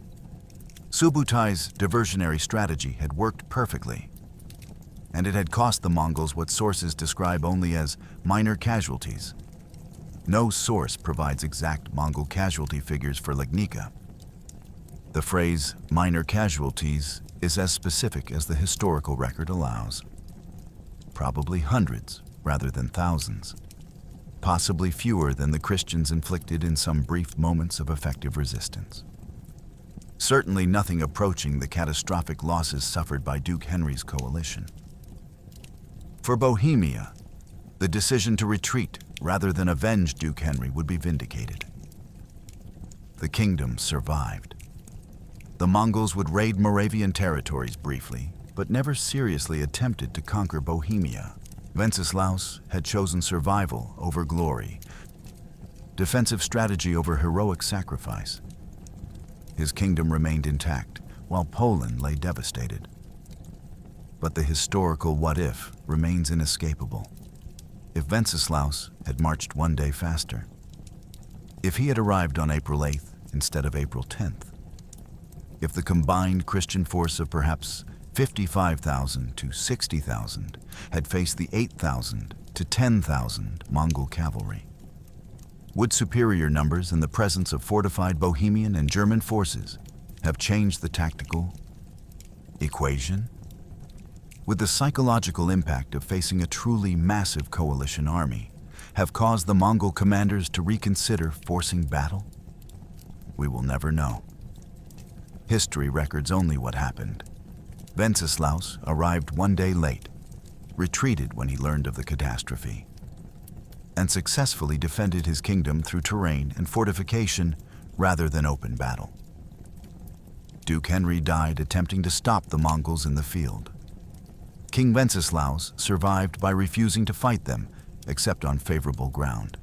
Subutai's diversionary strategy had worked perfectly, and it had cost the Mongols what sources describe only as minor casualties. No source provides exact Mongol casualty figures for Legnica. The phrase minor casualties is as specific as the historical record allows. Probably hundreds rather than thousands. Possibly fewer than the Christians inflicted in some brief moments of effective resistance. Certainly nothing approaching the catastrophic losses suffered by Duke Henry's coalition. For Bohemia, the decision to retreat rather than avenge Duke Henry would be vindicated. The kingdom survived. The Mongols would raid Moravian territories briefly, but never seriously attempted to conquer Bohemia. Wenceslaus had chosen survival over glory, defensive strategy over heroic sacrifice. His kingdom remained intact, while Poland lay devastated. But the historical what-if remains inescapable. If Wenceslaus had marched one day faster, if he had arrived on April 8th instead of April 10th, if the combined Christian force of perhaps 55,000 to 60,000 had faced the 8,000 to 10,000 Mongol cavalry, would superior numbers and the presence of fortified Bohemian and German forces have changed the tactical equation? Would the psychological impact of facing a truly massive coalition army have caused the Mongol commanders to reconsider forcing battle? We will never know. History records only what happened. Wenceslaus arrived one day late, retreated when he learned of the catastrophe, and successfully defended his kingdom through terrain and fortification rather than open battle. Duke Henry died attempting to stop the Mongols in the field. King Wenceslaus survived by refusing to fight them except on favorable ground.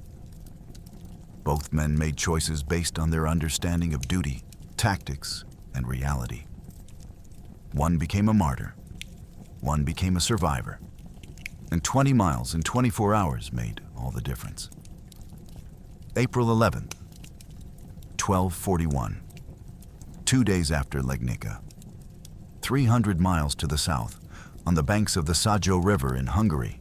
Both men made choices based on their understanding of duty, tactics, and reality. One became a martyr, one became a survivor, and 20 miles in 24 hours made all the difference. April 11th, 1241, 2 days after Legnica. 300 miles to the south, on the banks of the Savagery River in Hungary,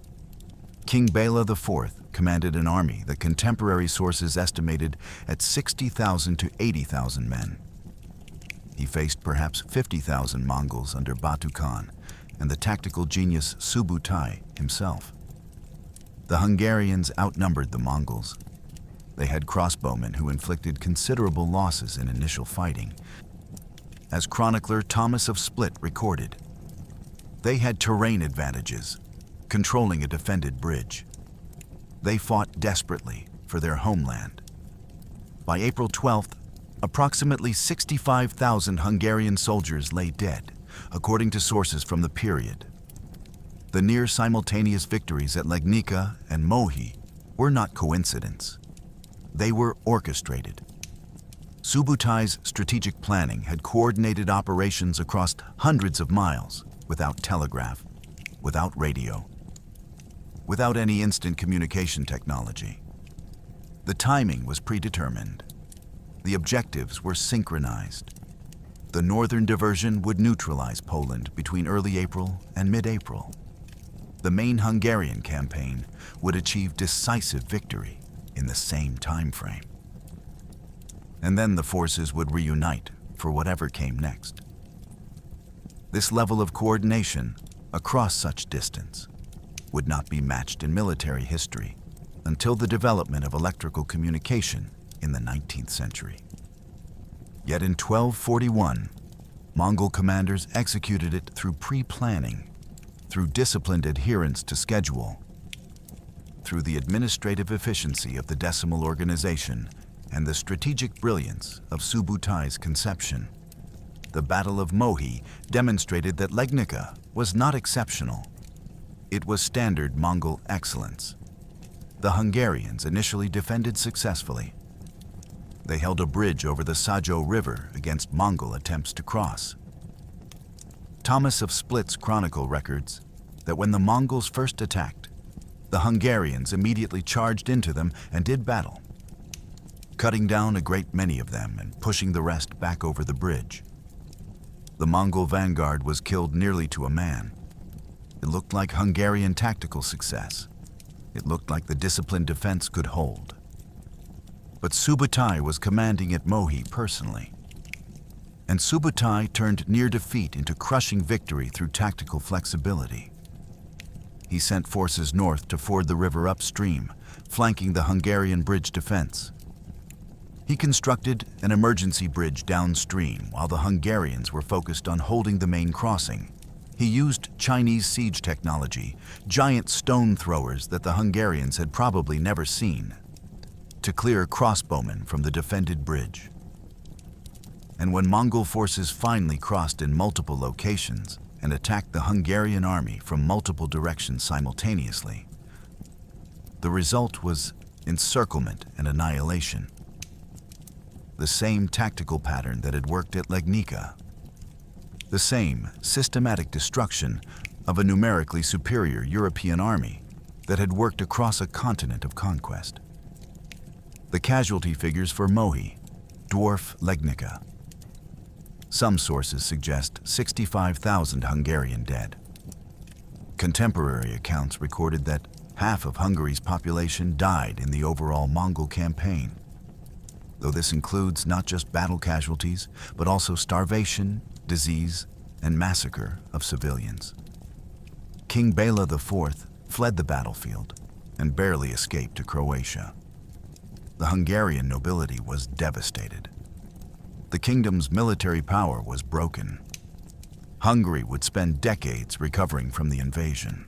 King Bela IV commanded an army that contemporary sources estimated at 60,000 to 80,000 men. He faced perhaps 50,000 Mongols under Batu Khan and the tactical genius Subutai himself. The Hungarians outnumbered the Mongols. They had crossbowmen who inflicted considerable losses in initial fighting. As chronicler Thomas of Split recorded, they had terrain advantages, controlling a defended bridge. They fought desperately for their homeland. By April 12th, approximately 65,000 Hungarian soldiers lay dead, according to sources from the period. The near-simultaneous victories at Legnica and Mohi were not coincidence. They were orchestrated. Subutai's strategic planning had coordinated operations across hundreds of miles without telegraph, without radio, without any instant communication technology. The timing was predetermined. The objectives were synchronized. The northern diversion would neutralize Poland between early April and mid-April. The main Hungarian campaign would achieve decisive victory in the same time frame. And then the forces would reunite for whatever came next. This level of coordination across such distance would not be matched in military history until the development of electrical communication in the 19th century. Yet in 1241, Mongol commanders executed it through pre-planning, through disciplined adherence to schedule, through the administrative efficiency of the decimal organization and the strategic brilliance of Subutai's conception. The Battle of Mohi demonstrated that Legnica was not exceptional. It was standard Mongol excellence. The Hungarians initially defended successfully. They held a bridge over the Savagery River against Mongol attempts to cross. Thomas of Split's chronicle records that when the Mongols first attacked, the Hungarians immediately charged into them and did battle, cutting down a great many of them and pushing the rest back over the bridge. The Mongol vanguard was killed nearly to a man. It looked like Hungarian tactical success. It looked like the disciplined defense could hold. But Subutai was commanding at Mohi personally. And Subutai turned near defeat into crushing victory through tactical flexibility. He sent forces north to ford the river upstream, flanking the Hungarian bridge defense. He constructed an emergency bridge downstream while the Hungarians were focused on holding the main crossing. He used Chinese siege technology, giant stone throwers that the Hungarians had probably never seen, to clear crossbowmen from the defended bridge. And when Mongol forces finally crossed in multiple locations and attacked the Hungarian army from multiple directions simultaneously, the result was encirclement and annihilation. the same tactical pattern that had worked at Legnica, the same systematic destruction of a numerically superior European army that had worked across a continent of conquest. The casualty figures for Mohi dwarf Legnica. Some sources suggest 65,000 Hungarian dead. Contemporary accounts recorded that half of Hungary's population died in the overall Mongol campaign, though this includes not just battle casualties, but also starvation, disease, and massacre of civilians. King Bela IV fled the battlefield and barely escaped to Croatia. The Hungarian nobility was devastated. The kingdom's military power was broken. Hungary would spend decades recovering from the invasion.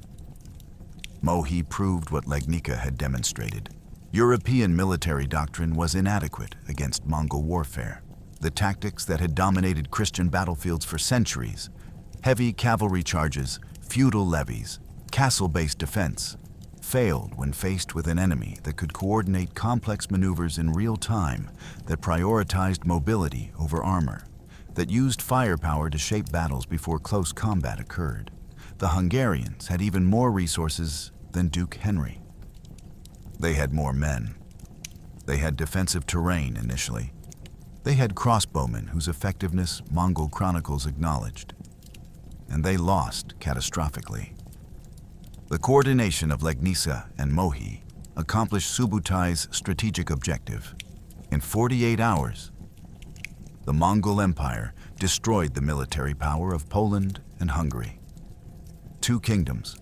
Mohi proved what Legnica had demonstrated. European military doctrine was inadequate against Mongol warfare. The tactics that had dominated Christian battlefields for centuries, heavy cavalry charges, feudal levies, castle-based defense, failed when faced with an enemy that could coordinate complex maneuvers in real time, that prioritized mobility over armor, that used firepower to shape battles before close combat occurred. The Hungarians had even more resources than Duke Henry. They had more men. They had defensive terrain initially. They had crossbowmen whose effectiveness Mongol chronicles acknowledged. And they lost catastrophically. The coordination of Legnica and Mohi accomplished Subutai's strategic objective. In 48 hours, the Mongol Empire destroyed the military power of Poland and Hungary. Two kingdoms,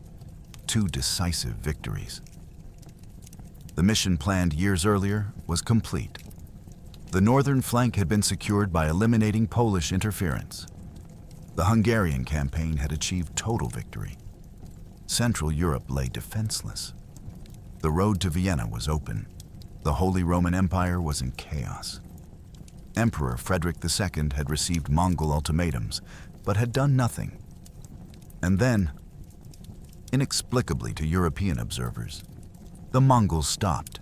two decisive victories. The mission planned years earlier was complete. The northern flank had been secured by eliminating Polish interference. The Hungarian campaign had achieved total victory. Central Europe lay defenseless. The road to Vienna was open. The Holy Roman Empire was in chaos. Emperor Frederick II had received Mongol ultimatums, but had done nothing. And then, inexplicably to European observers, the Mongols stopped.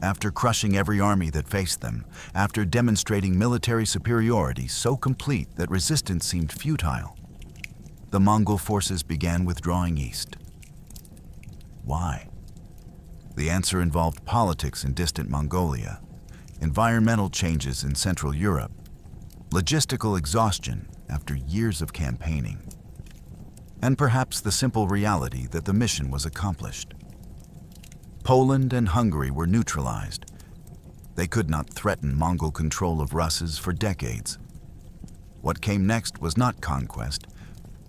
After crushing every army that faced them, after demonstrating military superiority so complete that resistance seemed futile, the Mongol forces began withdrawing east. Why? The answer involved politics in distant Mongolia, environmental changes in Central Europe, logistical exhaustion after years of campaigning, and perhaps the simple reality that the mission was accomplished. Poland and Hungary were neutralized. They could not threaten Mongol control of Russes for decades. What came next was not conquest,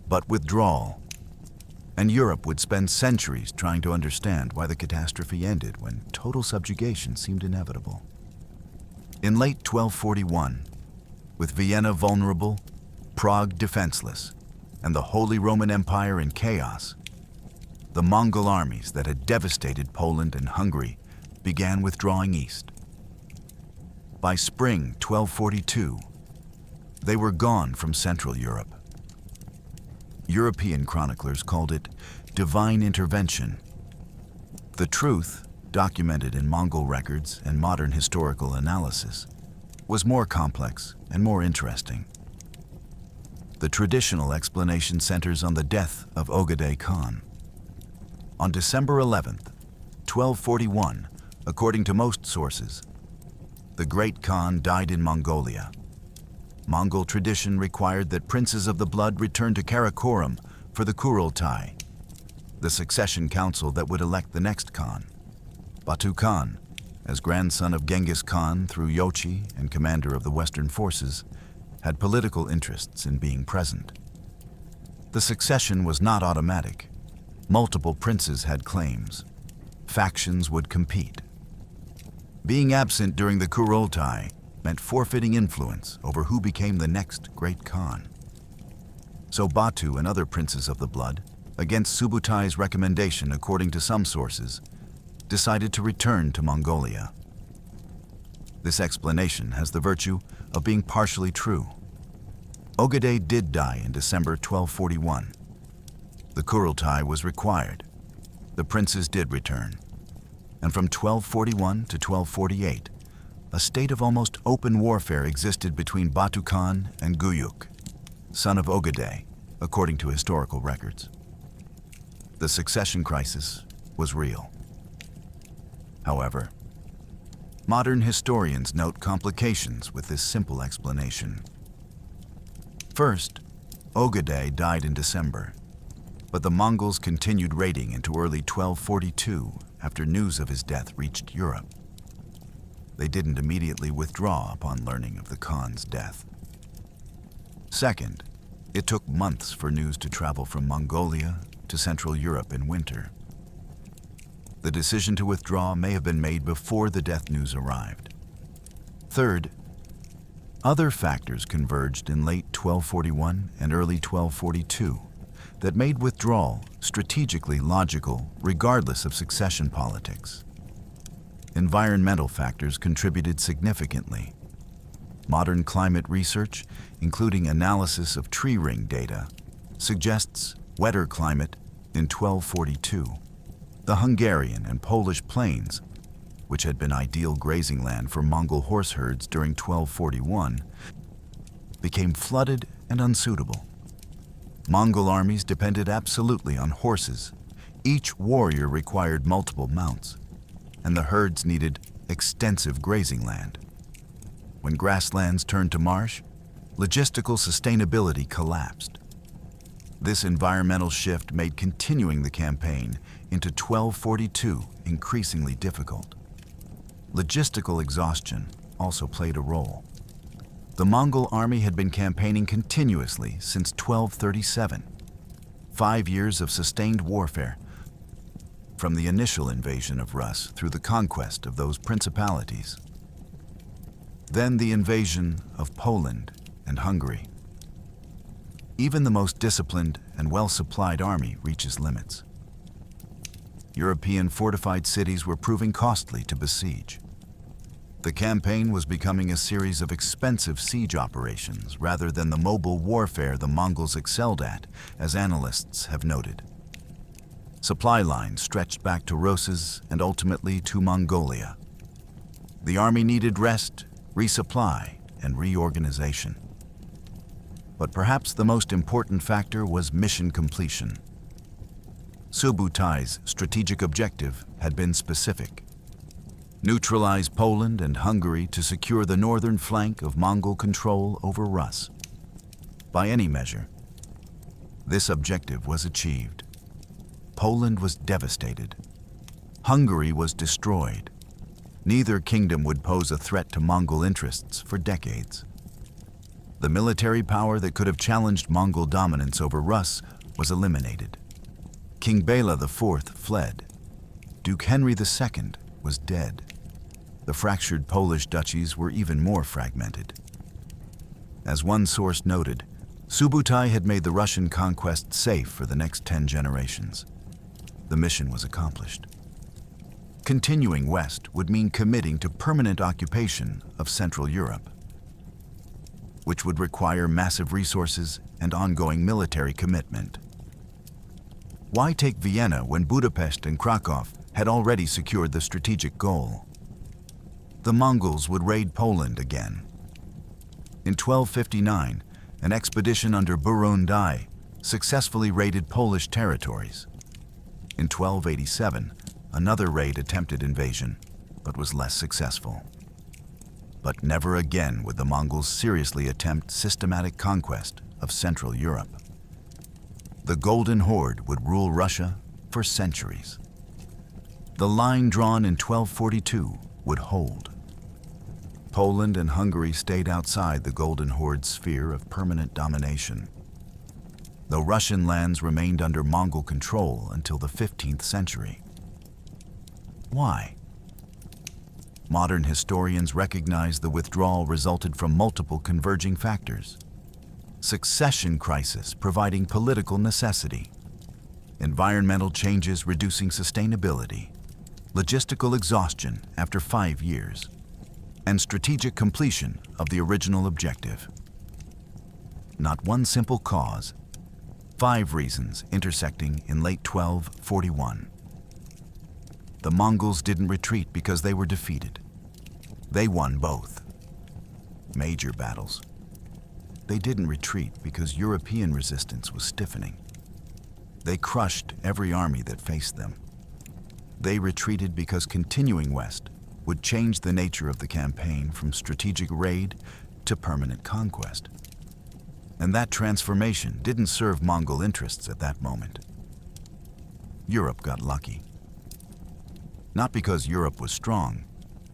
but withdrawal. And Europe would spend centuries trying to understand why the catastrophe ended when total subjugation seemed inevitable. In late 1241, with Vienna vulnerable, Prague defenseless, and the Holy Roman Empire in chaos, the Mongol armies that had devastated Poland and Hungary began withdrawing east. By spring 1242, they were gone from Central Europe. European chroniclers called it divine intervention. The truth, documented in Mongol records and modern historical analysis, was more complex and more interesting. The traditional explanation centers on the death of Ögedei Khan. On December 11th, 1241, according to most sources, the great Khan died in Mongolia. Mongol tradition required that princes of the blood return to Karakorum for the Kurultai, the succession council that would elect the next Khan. Batu Khan, as grandson of Genghis Khan through Yochi and commander of the Western forces, had political interests in being present. The succession was not automatic. Multiple princes had claims. Factions would compete. Being absent during the Kurultai meant forfeiting influence over who became the next great Khan. So Batu and other princes of the blood, against Subutai's recommendation according to some sources, decided to return to Mongolia. This explanation has the virtue of being partially true. Ögedei did die in December 1241. The Kurultai was required. The princes did return. And from 1241 to 1248, a state of almost open warfare existed between Batu Khan and Guyuk, son of Ogedei, according to historical records. The succession crisis was real. However, modern historians note complications with this simple explanation. First, Ogedei died in December, but the Mongols continued raiding into early 1242 after news of his death reached Europe. They didn't immediately withdraw upon learning of the Khan's death. Second, it took months for news to travel from Mongolia to Central Europe in winter. The decision to withdraw may have been made before the death news arrived. Third, other factors converged in late 1241 and early 1242 that made withdrawal strategically logical regardless of succession politics. Environmental factors contributed significantly. Modern climate research, including analysis of tree ring data, suggests wetter climate in 1242. The Hungarian and Polish plains, which had been ideal grazing land for Mongol horse herds during 1241, became flooded and unsuitable. Mongol armies depended absolutely on horses. Each warrior required multiple mounts, and the herds needed extensive grazing land. When grasslands turned to marsh, logistical sustainability collapsed. This environmental shift made continuing the campaign into 1242 increasingly difficult. Logistical exhaustion also played a role. The Mongol army had been campaigning continuously since 1237, 5 years of sustained warfare, from the initial invasion of Rus through the conquest of those principalities. Then the invasion of Poland and Hungary. Even the most disciplined and well-supplied army reaches limits. European fortified cities were proving costly to besiege. The campaign was becoming a series of expensive siege operations rather than the mobile warfare the Mongols excelled at, as analysts have noted. Supply lines stretched back to Roses and ultimately to Mongolia. The army needed rest, resupply, and reorganization. But perhaps the most important factor was mission completion. Subutai's strategic objective had been specific: neutralize Poland and Hungary to secure the northern flank of Mongol control over Rus. By any measure, this objective was achieved. Poland was devastated. Hungary was destroyed. Neither kingdom would pose a threat to Mongol interests for decades. The military power that could have challenged Mongol dominance over Rus was eliminated. King Bela IV fled. Duke Henry II was dead. The fractured Polish duchies were even more fragmented. As one source noted, Subutai had made the Russian conquest safe for the next 10 generations. The mission was accomplished. Continuing west would mean committing to permanent occupation of Central Europe, which would require massive resources and ongoing military commitment. Why take Vienna when Budapest and Krakow had already secured the strategic goal? The Mongols would raid Poland again. In 1259, an expedition under Buron Dai successfully raided Polish territories. In 1287, another raid attempted invasion, but was less successful. But never again would the Mongols seriously attempt systematic conquest of Central Europe. The Golden Horde would rule Russia for centuries. The line drawn in 1242 would hold. Poland and Hungary stayed outside the Golden Horde's sphere of permanent domination, though Russian lands remained under Mongol control until the 15th century. Why? Modern historians recognize the withdrawal resulted from multiple converging factors. Succession crisis providing political necessity, environmental changes reducing sustainability, logistical exhaustion after 5 years, and strategic completion of the original objective. Not one simple cause, 5 reasons intersecting in late 1241. The Mongols didn't retreat because they were defeated. They won both. Major battles. They didn't retreat because European resistance was stiffening. They crushed every army that faced them. They retreated because continuing west would change the nature of the campaign from strategic raid to permanent conquest. And that transformation didn't serve Mongol interests at that moment. Europe got lucky. Not because Europe was strong,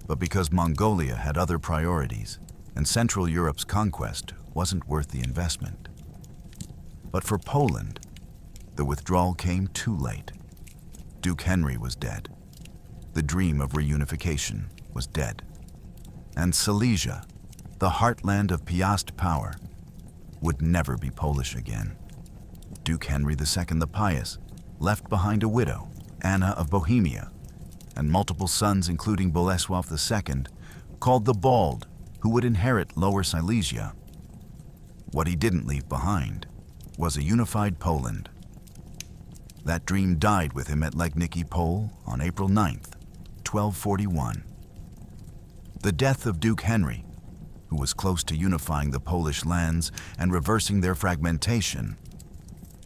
but because Mongolia had other priorities, and Central Europe's conquest wasn't worth the investment. But for Poland, the withdrawal came too late. Duke Henry was dead. The dream of reunification was dead. And Silesia, the heartland of Pious power, would never be Polish again. Duke Henry II the Pious left behind a widow, Anna of Bohemia, and multiple sons including Bolesław II, called the Bald, who would inherit Lower Silesia. What he didn't leave behind was a unified Poland. That dream died with him at Legnica Pole on April 9th, 1241. The death of Duke Henry, who was close to unifying the Polish lands and reversing their fragmentation,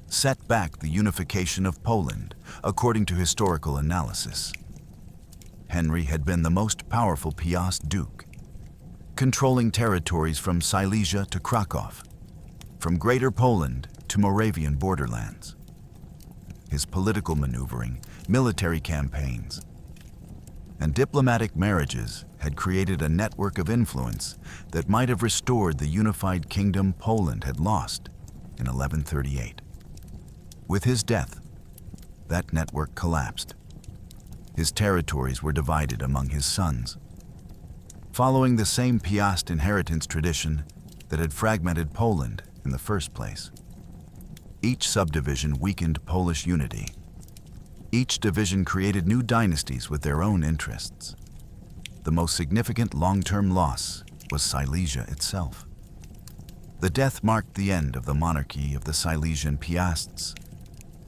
set back the unification of Poland, according to historical analysis. Henry had been the most powerful Pious duke, controlling territories from Silesia to Krakow, from Greater Poland to Moravian borderlands. His political maneuvering, military campaigns, and diplomatic marriages had created a network of influence that might have restored the unified kingdom Poland had lost in 1138. With his death, that network collapsed. His territories were divided among his sons, following the same Piast inheritance tradition that had fragmented Poland in the first place. Each subdivision weakened Polish unity. Each division created new dynasties with their own interests. The most significant long-term loss was Silesia itself. The death marked the end of the monarchy of the Silesian Piasts,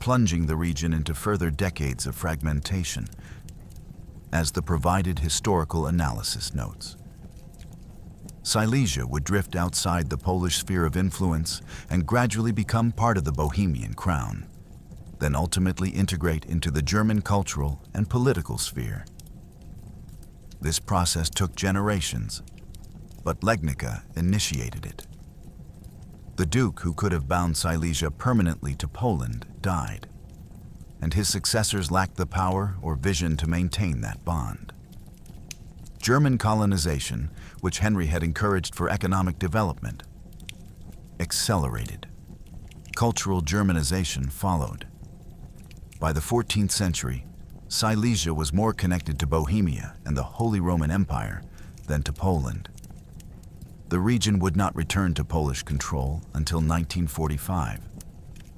plunging the region into further decades of fragmentation, as the provided historical analysis notes. Silesia would drift outside the Polish sphere of influence and gradually become part of the Bohemian crown, then ultimately integrate into the German cultural and political sphere. This process took generations, but Legnica initiated it. The Duke who could have bound Silesia permanently to Poland died, and his successors lacked the power or vision to maintain that bond. German colonization, which Henry had encouraged for economic development, accelerated. Cultural Germanization followed. By the 14th century, Silesia was more connected to Bohemia and the Holy Roman Empire than to Poland. The region would not return to Polish control until 1945,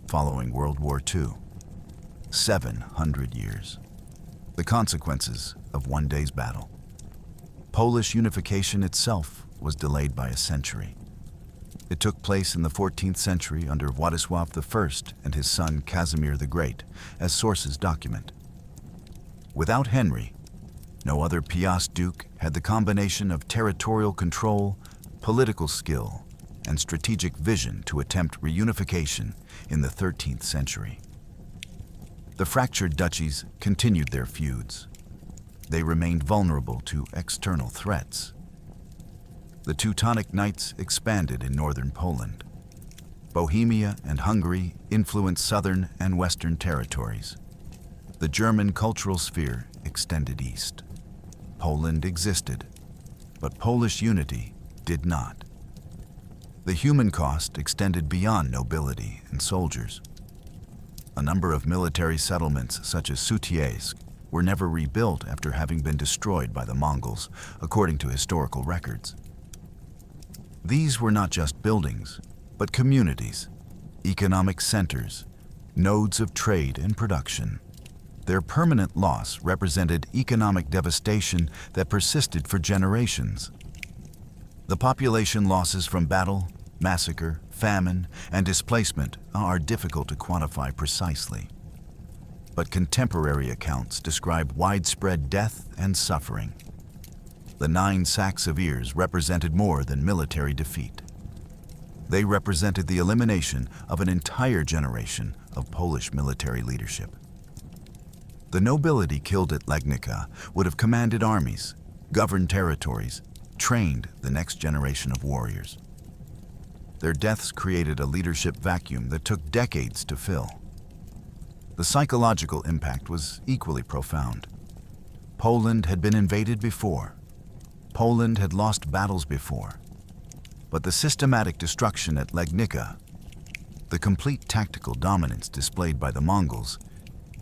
following World War II. 700 years. The consequences of one day's battle. Polish unification itself was delayed by a century. It took place in the 14th century under Władysław I and his son Casimir the Great, as sources document. Without Henry, no other Piast duke had the combination of territorial control, political skill, and strategic vision to attempt reunification in the 13th century. The fractured duchies continued their feuds. They remained vulnerable to external threats. The Teutonic Knights expanded in northern Poland. Bohemia and Hungary influenced southern and western territories. The German cultural sphere extended east. Poland existed, but Polish unity did not. The human cost extended beyond nobility and soldiers. A number of military settlements, such as Sutiesk, were never rebuilt after having been destroyed by the Mongols, according to historical records. These were not just buildings, but communities, economic centers, nodes of trade and production. Their permanent loss represented economic devastation that persisted for generations. The population losses from battle, massacre, famine, and displacement are difficult to quantify precisely. But contemporary accounts describe widespread death and suffering. The 9 sacks of ears represented more than military defeat. They represented the elimination of an entire generation of Polish military leadership. The nobility killed at Legnica would have commanded armies, governed territories, trained the next generation of warriors. Their deaths created a leadership vacuum that took decades to fill. The psychological impact was equally profound. Poland had been invaded before. Poland had lost battles before. But the systematic destruction at Legnica, the complete tactical dominance displayed by the Mongols,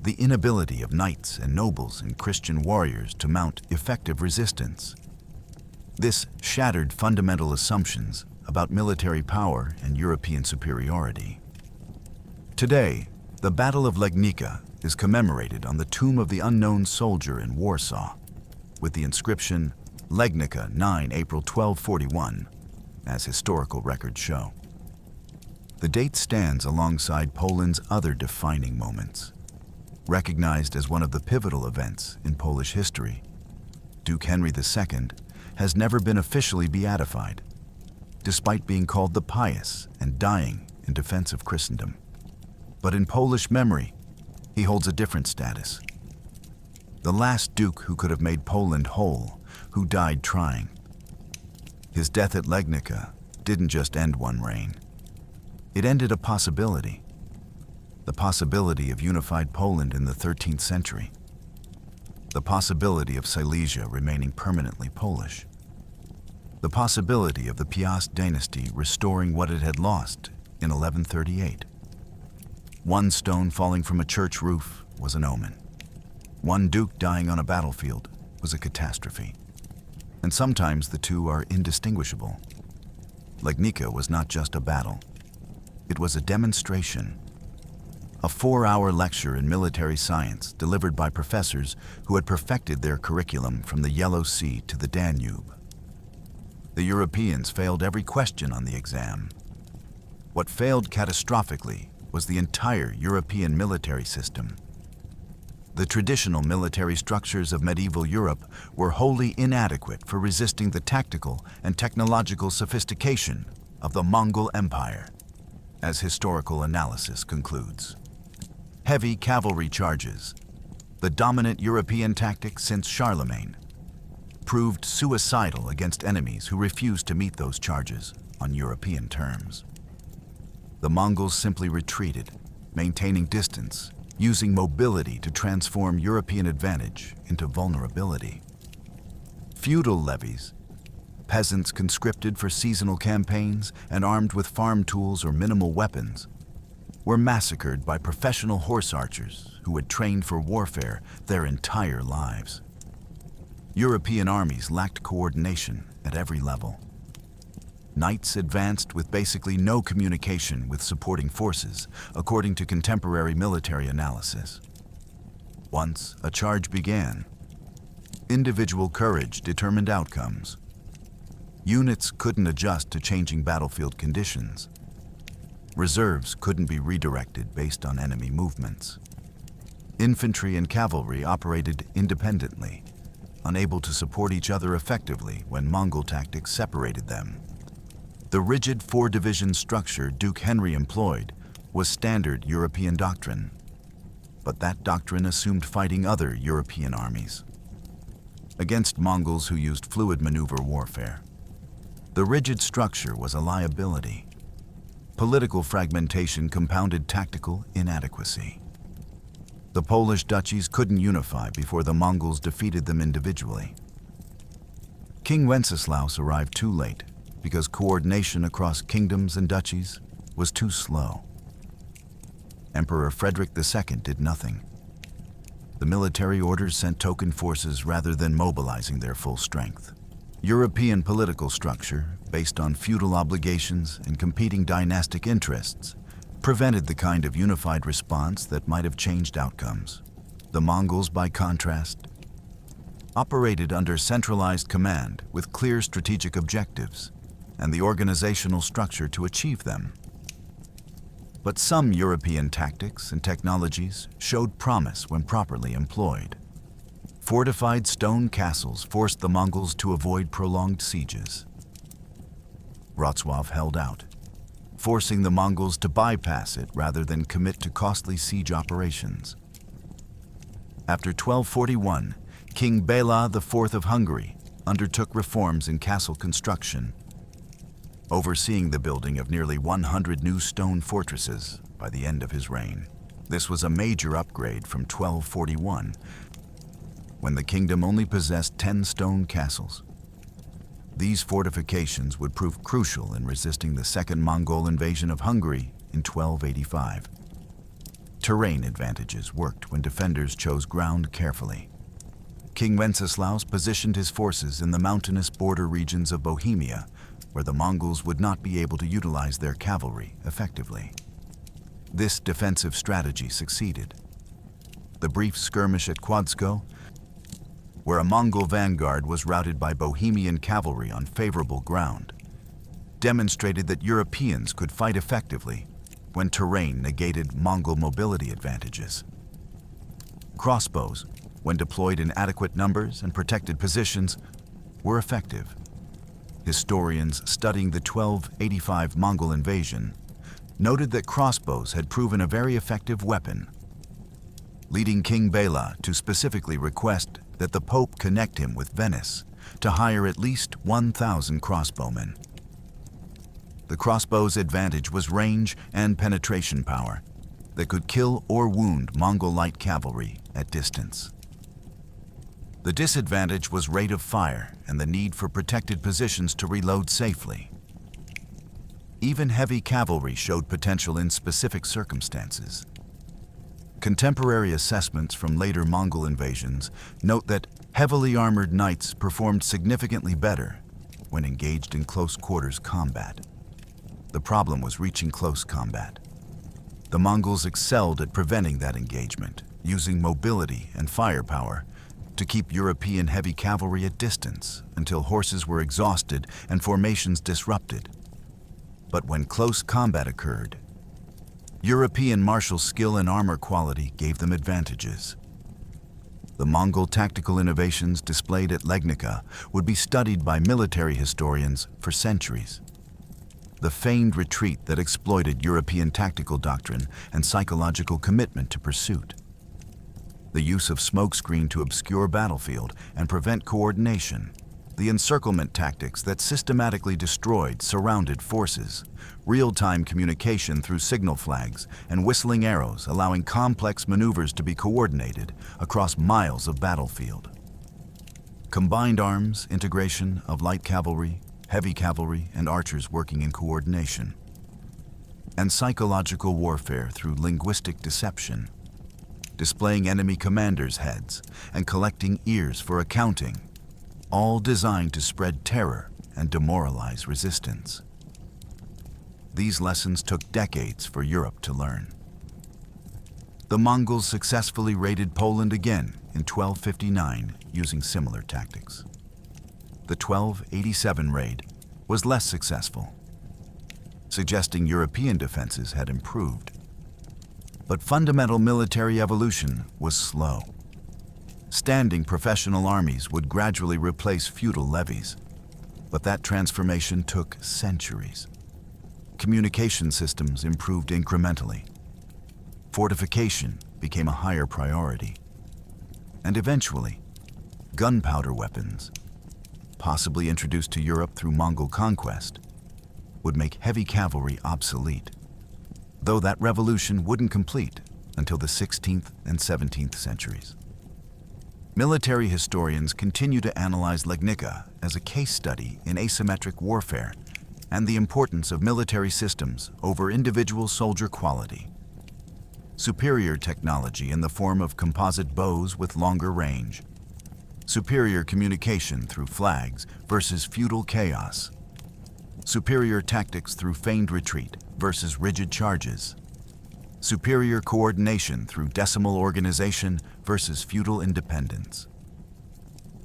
the inability of knights and nobles and Christian warriors to mount effective resistance, this shattered fundamental assumptions about military power and European superiority. Today, the Battle of Legnica is commemorated on the tomb of the unknown soldier in Warsaw, with the inscription Legnica 9 April 1241, as historical records show. The date stands alongside Poland's other defining moments. Recognized as one of the pivotal events in Polish history, Duke Henry II has never been officially beatified, despite being called the Pious and dying in defense of Christendom. But in Polish memory, he holds a different status. The last duke who could have made Poland whole, who died trying. His death at Legnica didn't just end one reign. It ended a possibility. The possibility of unified Poland in the 13th century. The possibility of Silesia remaining permanently Polish. The possibility of the Pious dynasty restoring what it had lost in 1138. One stone falling from a church roof was an omen. One duke dying on a battlefield was a catastrophe. And sometimes the two are indistinguishable. Legnica was not just a battle. It was a demonstration. A 4-hour lecture in military science delivered by professors who had perfected their curriculum from the Yellow Sea to the Danube. The Europeans failed every question on the exam. What failed catastrophically was the entire European military system. The traditional military structures of medieval Europe were wholly inadequate for resisting the tactical and technological sophistication of the Mongol Empire, as historical analysis concludes. Heavy cavalry charges, the dominant European tactic since Charlemagne, proved suicidal against enemies who refused to meet those charges on European terms. The Mongols simply retreated, maintaining distance, using mobility to transform European advantage into vulnerability. Feudal levies, peasants conscripted for seasonal campaigns and armed with farm tools or minimal weapons, were massacred by professional horse archers who had trained for warfare their entire lives. European armies lacked coordination at every level. Knights advanced with basically no communication with supporting forces, according to contemporary military analysis. Once a charge began, individual courage determined outcomes. Units couldn't adjust to changing battlefield conditions. Reserves couldn't be redirected based on enemy movements. Infantry and cavalry operated independently, unable to support each other effectively when Mongol tactics separated them. The rigid 4-division structure Duke Henry employed was standard European doctrine, but that doctrine assumed fighting other European armies against Mongols who used fluid maneuver warfare. The rigid structure was a liability. Political fragmentation compounded tactical inadequacy. The Polish duchies couldn't unify before the Mongols defeated them individually. King Wenceslaus arrived too late because coordination across kingdoms and duchies was too slow. Emperor Frederick II did nothing. The military orders sent token forces rather than mobilizing their full strength. European political structure, based on feudal obligations and competing dynastic interests, prevented the kind of unified response that might have changed outcomes. The Mongols, by contrast, operated under centralized command with clear strategic objectives and the organizational structure to achieve them. But some European tactics and technologies showed promise when properly employed. Fortified stone castles forced the Mongols to avoid prolonged sieges. Wrocław held out, forcing the Mongols to bypass it rather than commit to costly siege operations. After 1241, King Béla IV of Hungary undertook reforms in castle construction, overseeing the building of nearly 100 new stone fortresses by the end of his reign. This was a major upgrade from 1241, when the kingdom only possessed 10 stone castles. These fortifications would prove crucial in resisting the Second Mongol invasion of Hungary in 1285. Terrain advantages worked when defenders chose ground carefully. King Wenceslaus positioned his forces in the mountainous border regions of Bohemia, where the Mongols would not be able to utilize their cavalry effectively. This defensive strategy succeeded. The brief skirmish at Kłodzko, where a Mongol vanguard was routed by Bohemian cavalry on favorable ground, demonstrated that Europeans could fight effectively when terrain negated Mongol mobility advantages. Crossbows, when deployed in adequate numbers and protected positions, were effective. Historians studying the 1285 Mongol invasion noted that crossbows had proven a very effective weapon, leading King Béla to specifically request that the Pope connect him with Venice to hire at least 1,000 crossbowmen. The crossbow's advantage was range and penetration power that could kill or wound Mongol light cavalry at distance. The disadvantage was rate of fire and the need for protected positions to reload safely. Even heavy cavalry showed potential in specific circumstances. Contemporary assessments from later Mongol invasions note that heavily armored knights performed significantly better when engaged in close quarters combat. The problem was reaching close combat. The Mongols excelled at preventing that engagement, using mobility and firepower to keep European heavy cavalry at distance until horses were exhausted and formations disrupted. But when close combat occurred, European martial skill and armor quality gave them advantages. The Mongol tactical innovations displayed at Legnica would be studied by military historians for centuries. The feigned retreat that exploited European tactical doctrine and psychological commitment to pursuit. The use of smokescreen to obscure battlefield and prevent coordination. The encirclement tactics that systematically destroyed surrounded forces, real-time communication through signal flags, and whistling arrows allowing complex maneuvers to be coordinated across miles of battlefield. Combined arms integration of light cavalry, heavy cavalry, and archers working in coordination. And psychological warfare through linguistic deception, displaying enemy commanders' heads and collecting ears for accounting, all designed to spread terror and demoralize resistance. These lessons took decades for Europe to learn. The Mongols successfully raided Poland again in 1259 using similar tactics. The 1287 raid was less successful, suggesting European defenses had improved. But fundamental military evolution was slow. Standing professional armies would gradually replace feudal levies, but that transformation took centuries. Communication systems improved incrementally. Fortification became a higher priority. And eventually, gunpowder weapons, possibly introduced to Europe through Mongol conquest, would make heavy cavalry obsolete, though that revolution wouldn't complete until the 16th and 17th centuries. Military historians continue to analyze Legnica as a case study in asymmetric warfare and the importance of military systems over individual soldier quality. Superior technology in the form of composite bows with longer range. Superior communication through flags versus feudal chaos. Superior tactics through feigned retreat versus rigid charges. Superior coordination through decimal organization versus feudal independence.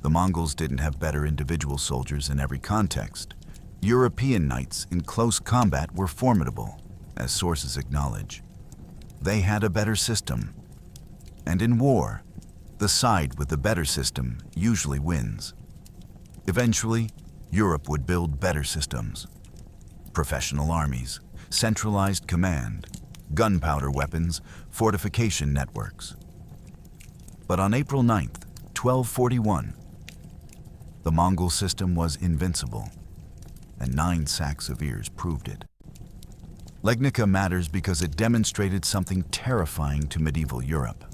The Mongols didn't have better individual soldiers in every context. European knights in close combat were formidable, as sources acknowledge. They had a better system. And in war, The side with the better system usually wins. Eventually, Europe would build better systems. Professional armies, centralized command, gunpowder weapons, fortification networks. But on April 9th, 1241, the Mongol system was invincible, and 9 sacks of ears proved it. Legnica matters because it demonstrated something terrifying to medieval Europe.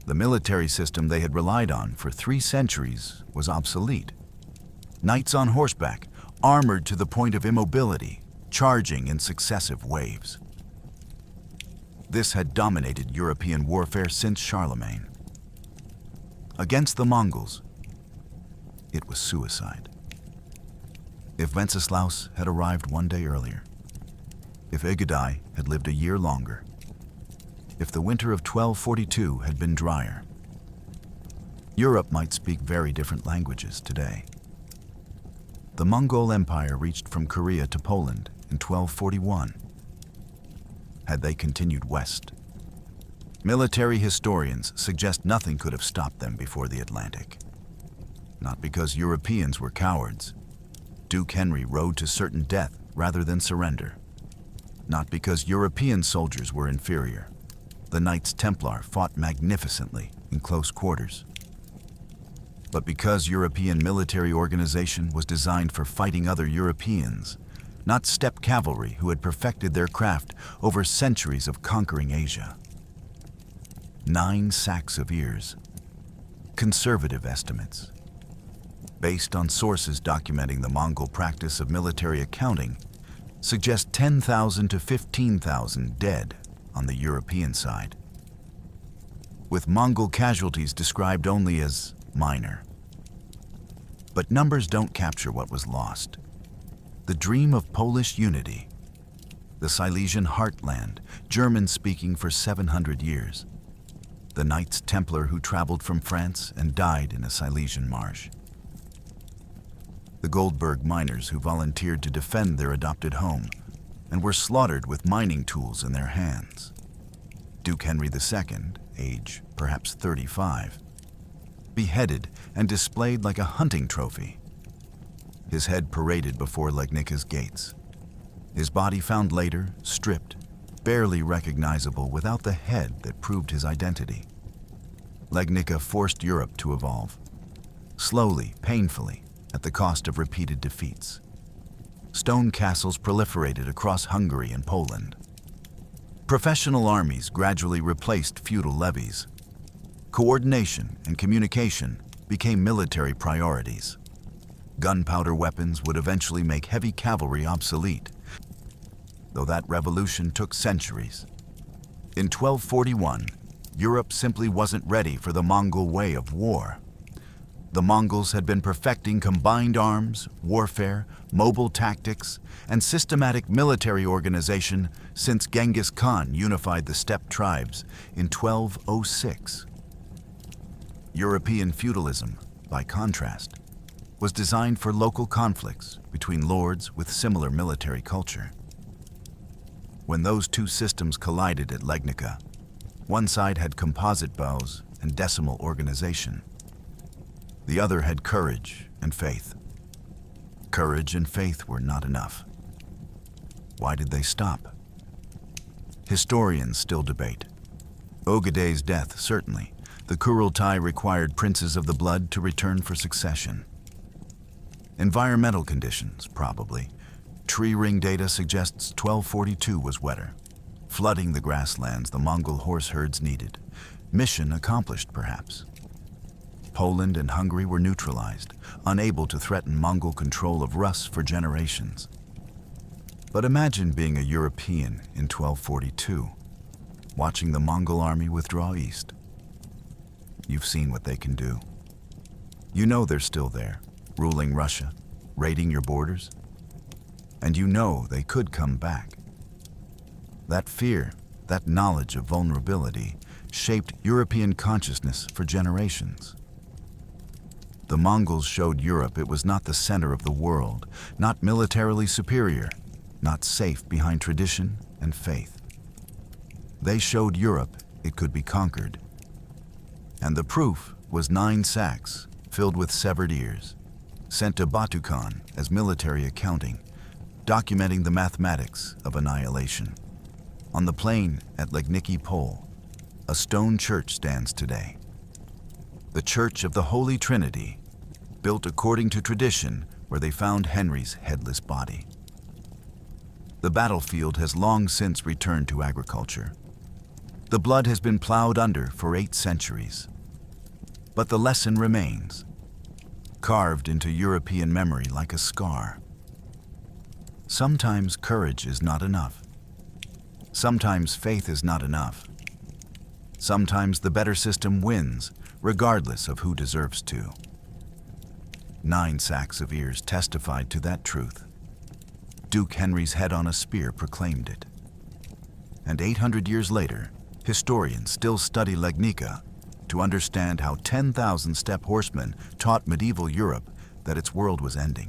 The military system they had relied on for 3 centuries was obsolete. Knights on horseback, armored to the point of immobility, charging in successive waves. This had dominated European warfare since Charlemagne. Against the Mongols, it was suicide. If Wenceslaus had arrived one day earlier, if Ugadai had lived a year longer, if the winter of 1242 had been drier, Europe might speak very different languages today. The Mongol Empire reached from Korea to Poland in 1241. Had they continued west, military historians suggest nothing could have stopped them before the Atlantic. Not because Europeans were cowards. Duke Henry rode to certain death rather than surrender. Not because European soldiers were inferior. The Knights Templar fought magnificently in close quarters. But because European military organization was designed for fighting other Europeans, not steppe cavalry who had perfected their craft over centuries of conquering Asia. 9 sacks of ears. Conservative estimates, based on sources documenting the Mongol practice of military accounting, suggest 10,000 to 15,000 dead on the European side, with Mongol casualties described only as minor. But numbers don't capture what was lost. The dream of Polish unity, the Silesian heartland, German-speaking for 700 years, the Knights Templar who traveled from France and died in a Silesian marsh, the Goldberg miners who volunteered to defend their adopted home and were slaughtered with mining tools in their hands. Duke Henry II, age perhaps 35, beheaded and displayed like a hunting trophy. His head paraded before Legnica's gates. His body found later, stripped, barely recognizable without the head that proved his identity. Legnica forced Europe to evolve, slowly, painfully, at the cost of repeated defeats. Stone castles proliferated across Hungary and Poland. Professional armies gradually replaced feudal levies. Coordination and communication became military priorities. Gunpowder weapons would eventually make heavy cavalry obsolete, though that revolution took centuries. In 1241, Europe simply wasn't ready for the Mongol way of war. The Mongols had been perfecting combined arms, warfare, mobile tactics, and systematic military organization since Genghis Khan unified the steppe tribes in 1206. European feudalism, by contrast, was designed for local conflicts between lords with similar military culture. When those two systems collided at Legnica, one side had composite bows and decimal organization. The other had courage and faith. Courage and faith were not enough. Why did they stop? Historians still debate. Ogaday's death, certainly. The Kurultai required princes of the blood to return for succession. Environmental conditions, probably. Tree ring data suggests 1242 was wetter, flooding the grasslands the Mongol horse herds needed. Mission accomplished, perhaps. Poland and Hungary were neutralized, unable to threaten Mongol control of Rus for generations. But imagine being a European in 1242, watching the Mongol army withdraw east. You've seen what they can do. You know they're still there, ruling Russia, raiding your borders. And you know they could come back. That fear, that knowledge of vulnerability, shaped European consciousness for generations. The Mongols showed Europe it was not the center of the world, not militarily superior, not safe behind tradition and faith. They showed Europe it could be conquered. And the proof was 9 sacks filled with severed ears, sent to Batukan as military accounting, documenting the mathematics of annihilation. On the plain at Legnica Pole, a stone church stands today. The Church of the Holy Trinity, built according to tradition where they found Henry's headless body. The battlefield has long since returned to agriculture. The blood has been plowed under for 8 centuries. But the lesson remains, carved into European memory like a scar. Sometimes courage is not enough. Sometimes faith is not enough. Sometimes the better system wins, regardless of who deserves to. 9 sacks of ears testified to that truth. Duke Henry's head on a spear proclaimed it. And 800 years later, historians still study Legnica to understand how 10,000 steppe horsemen taught medieval Europe that its world was ending.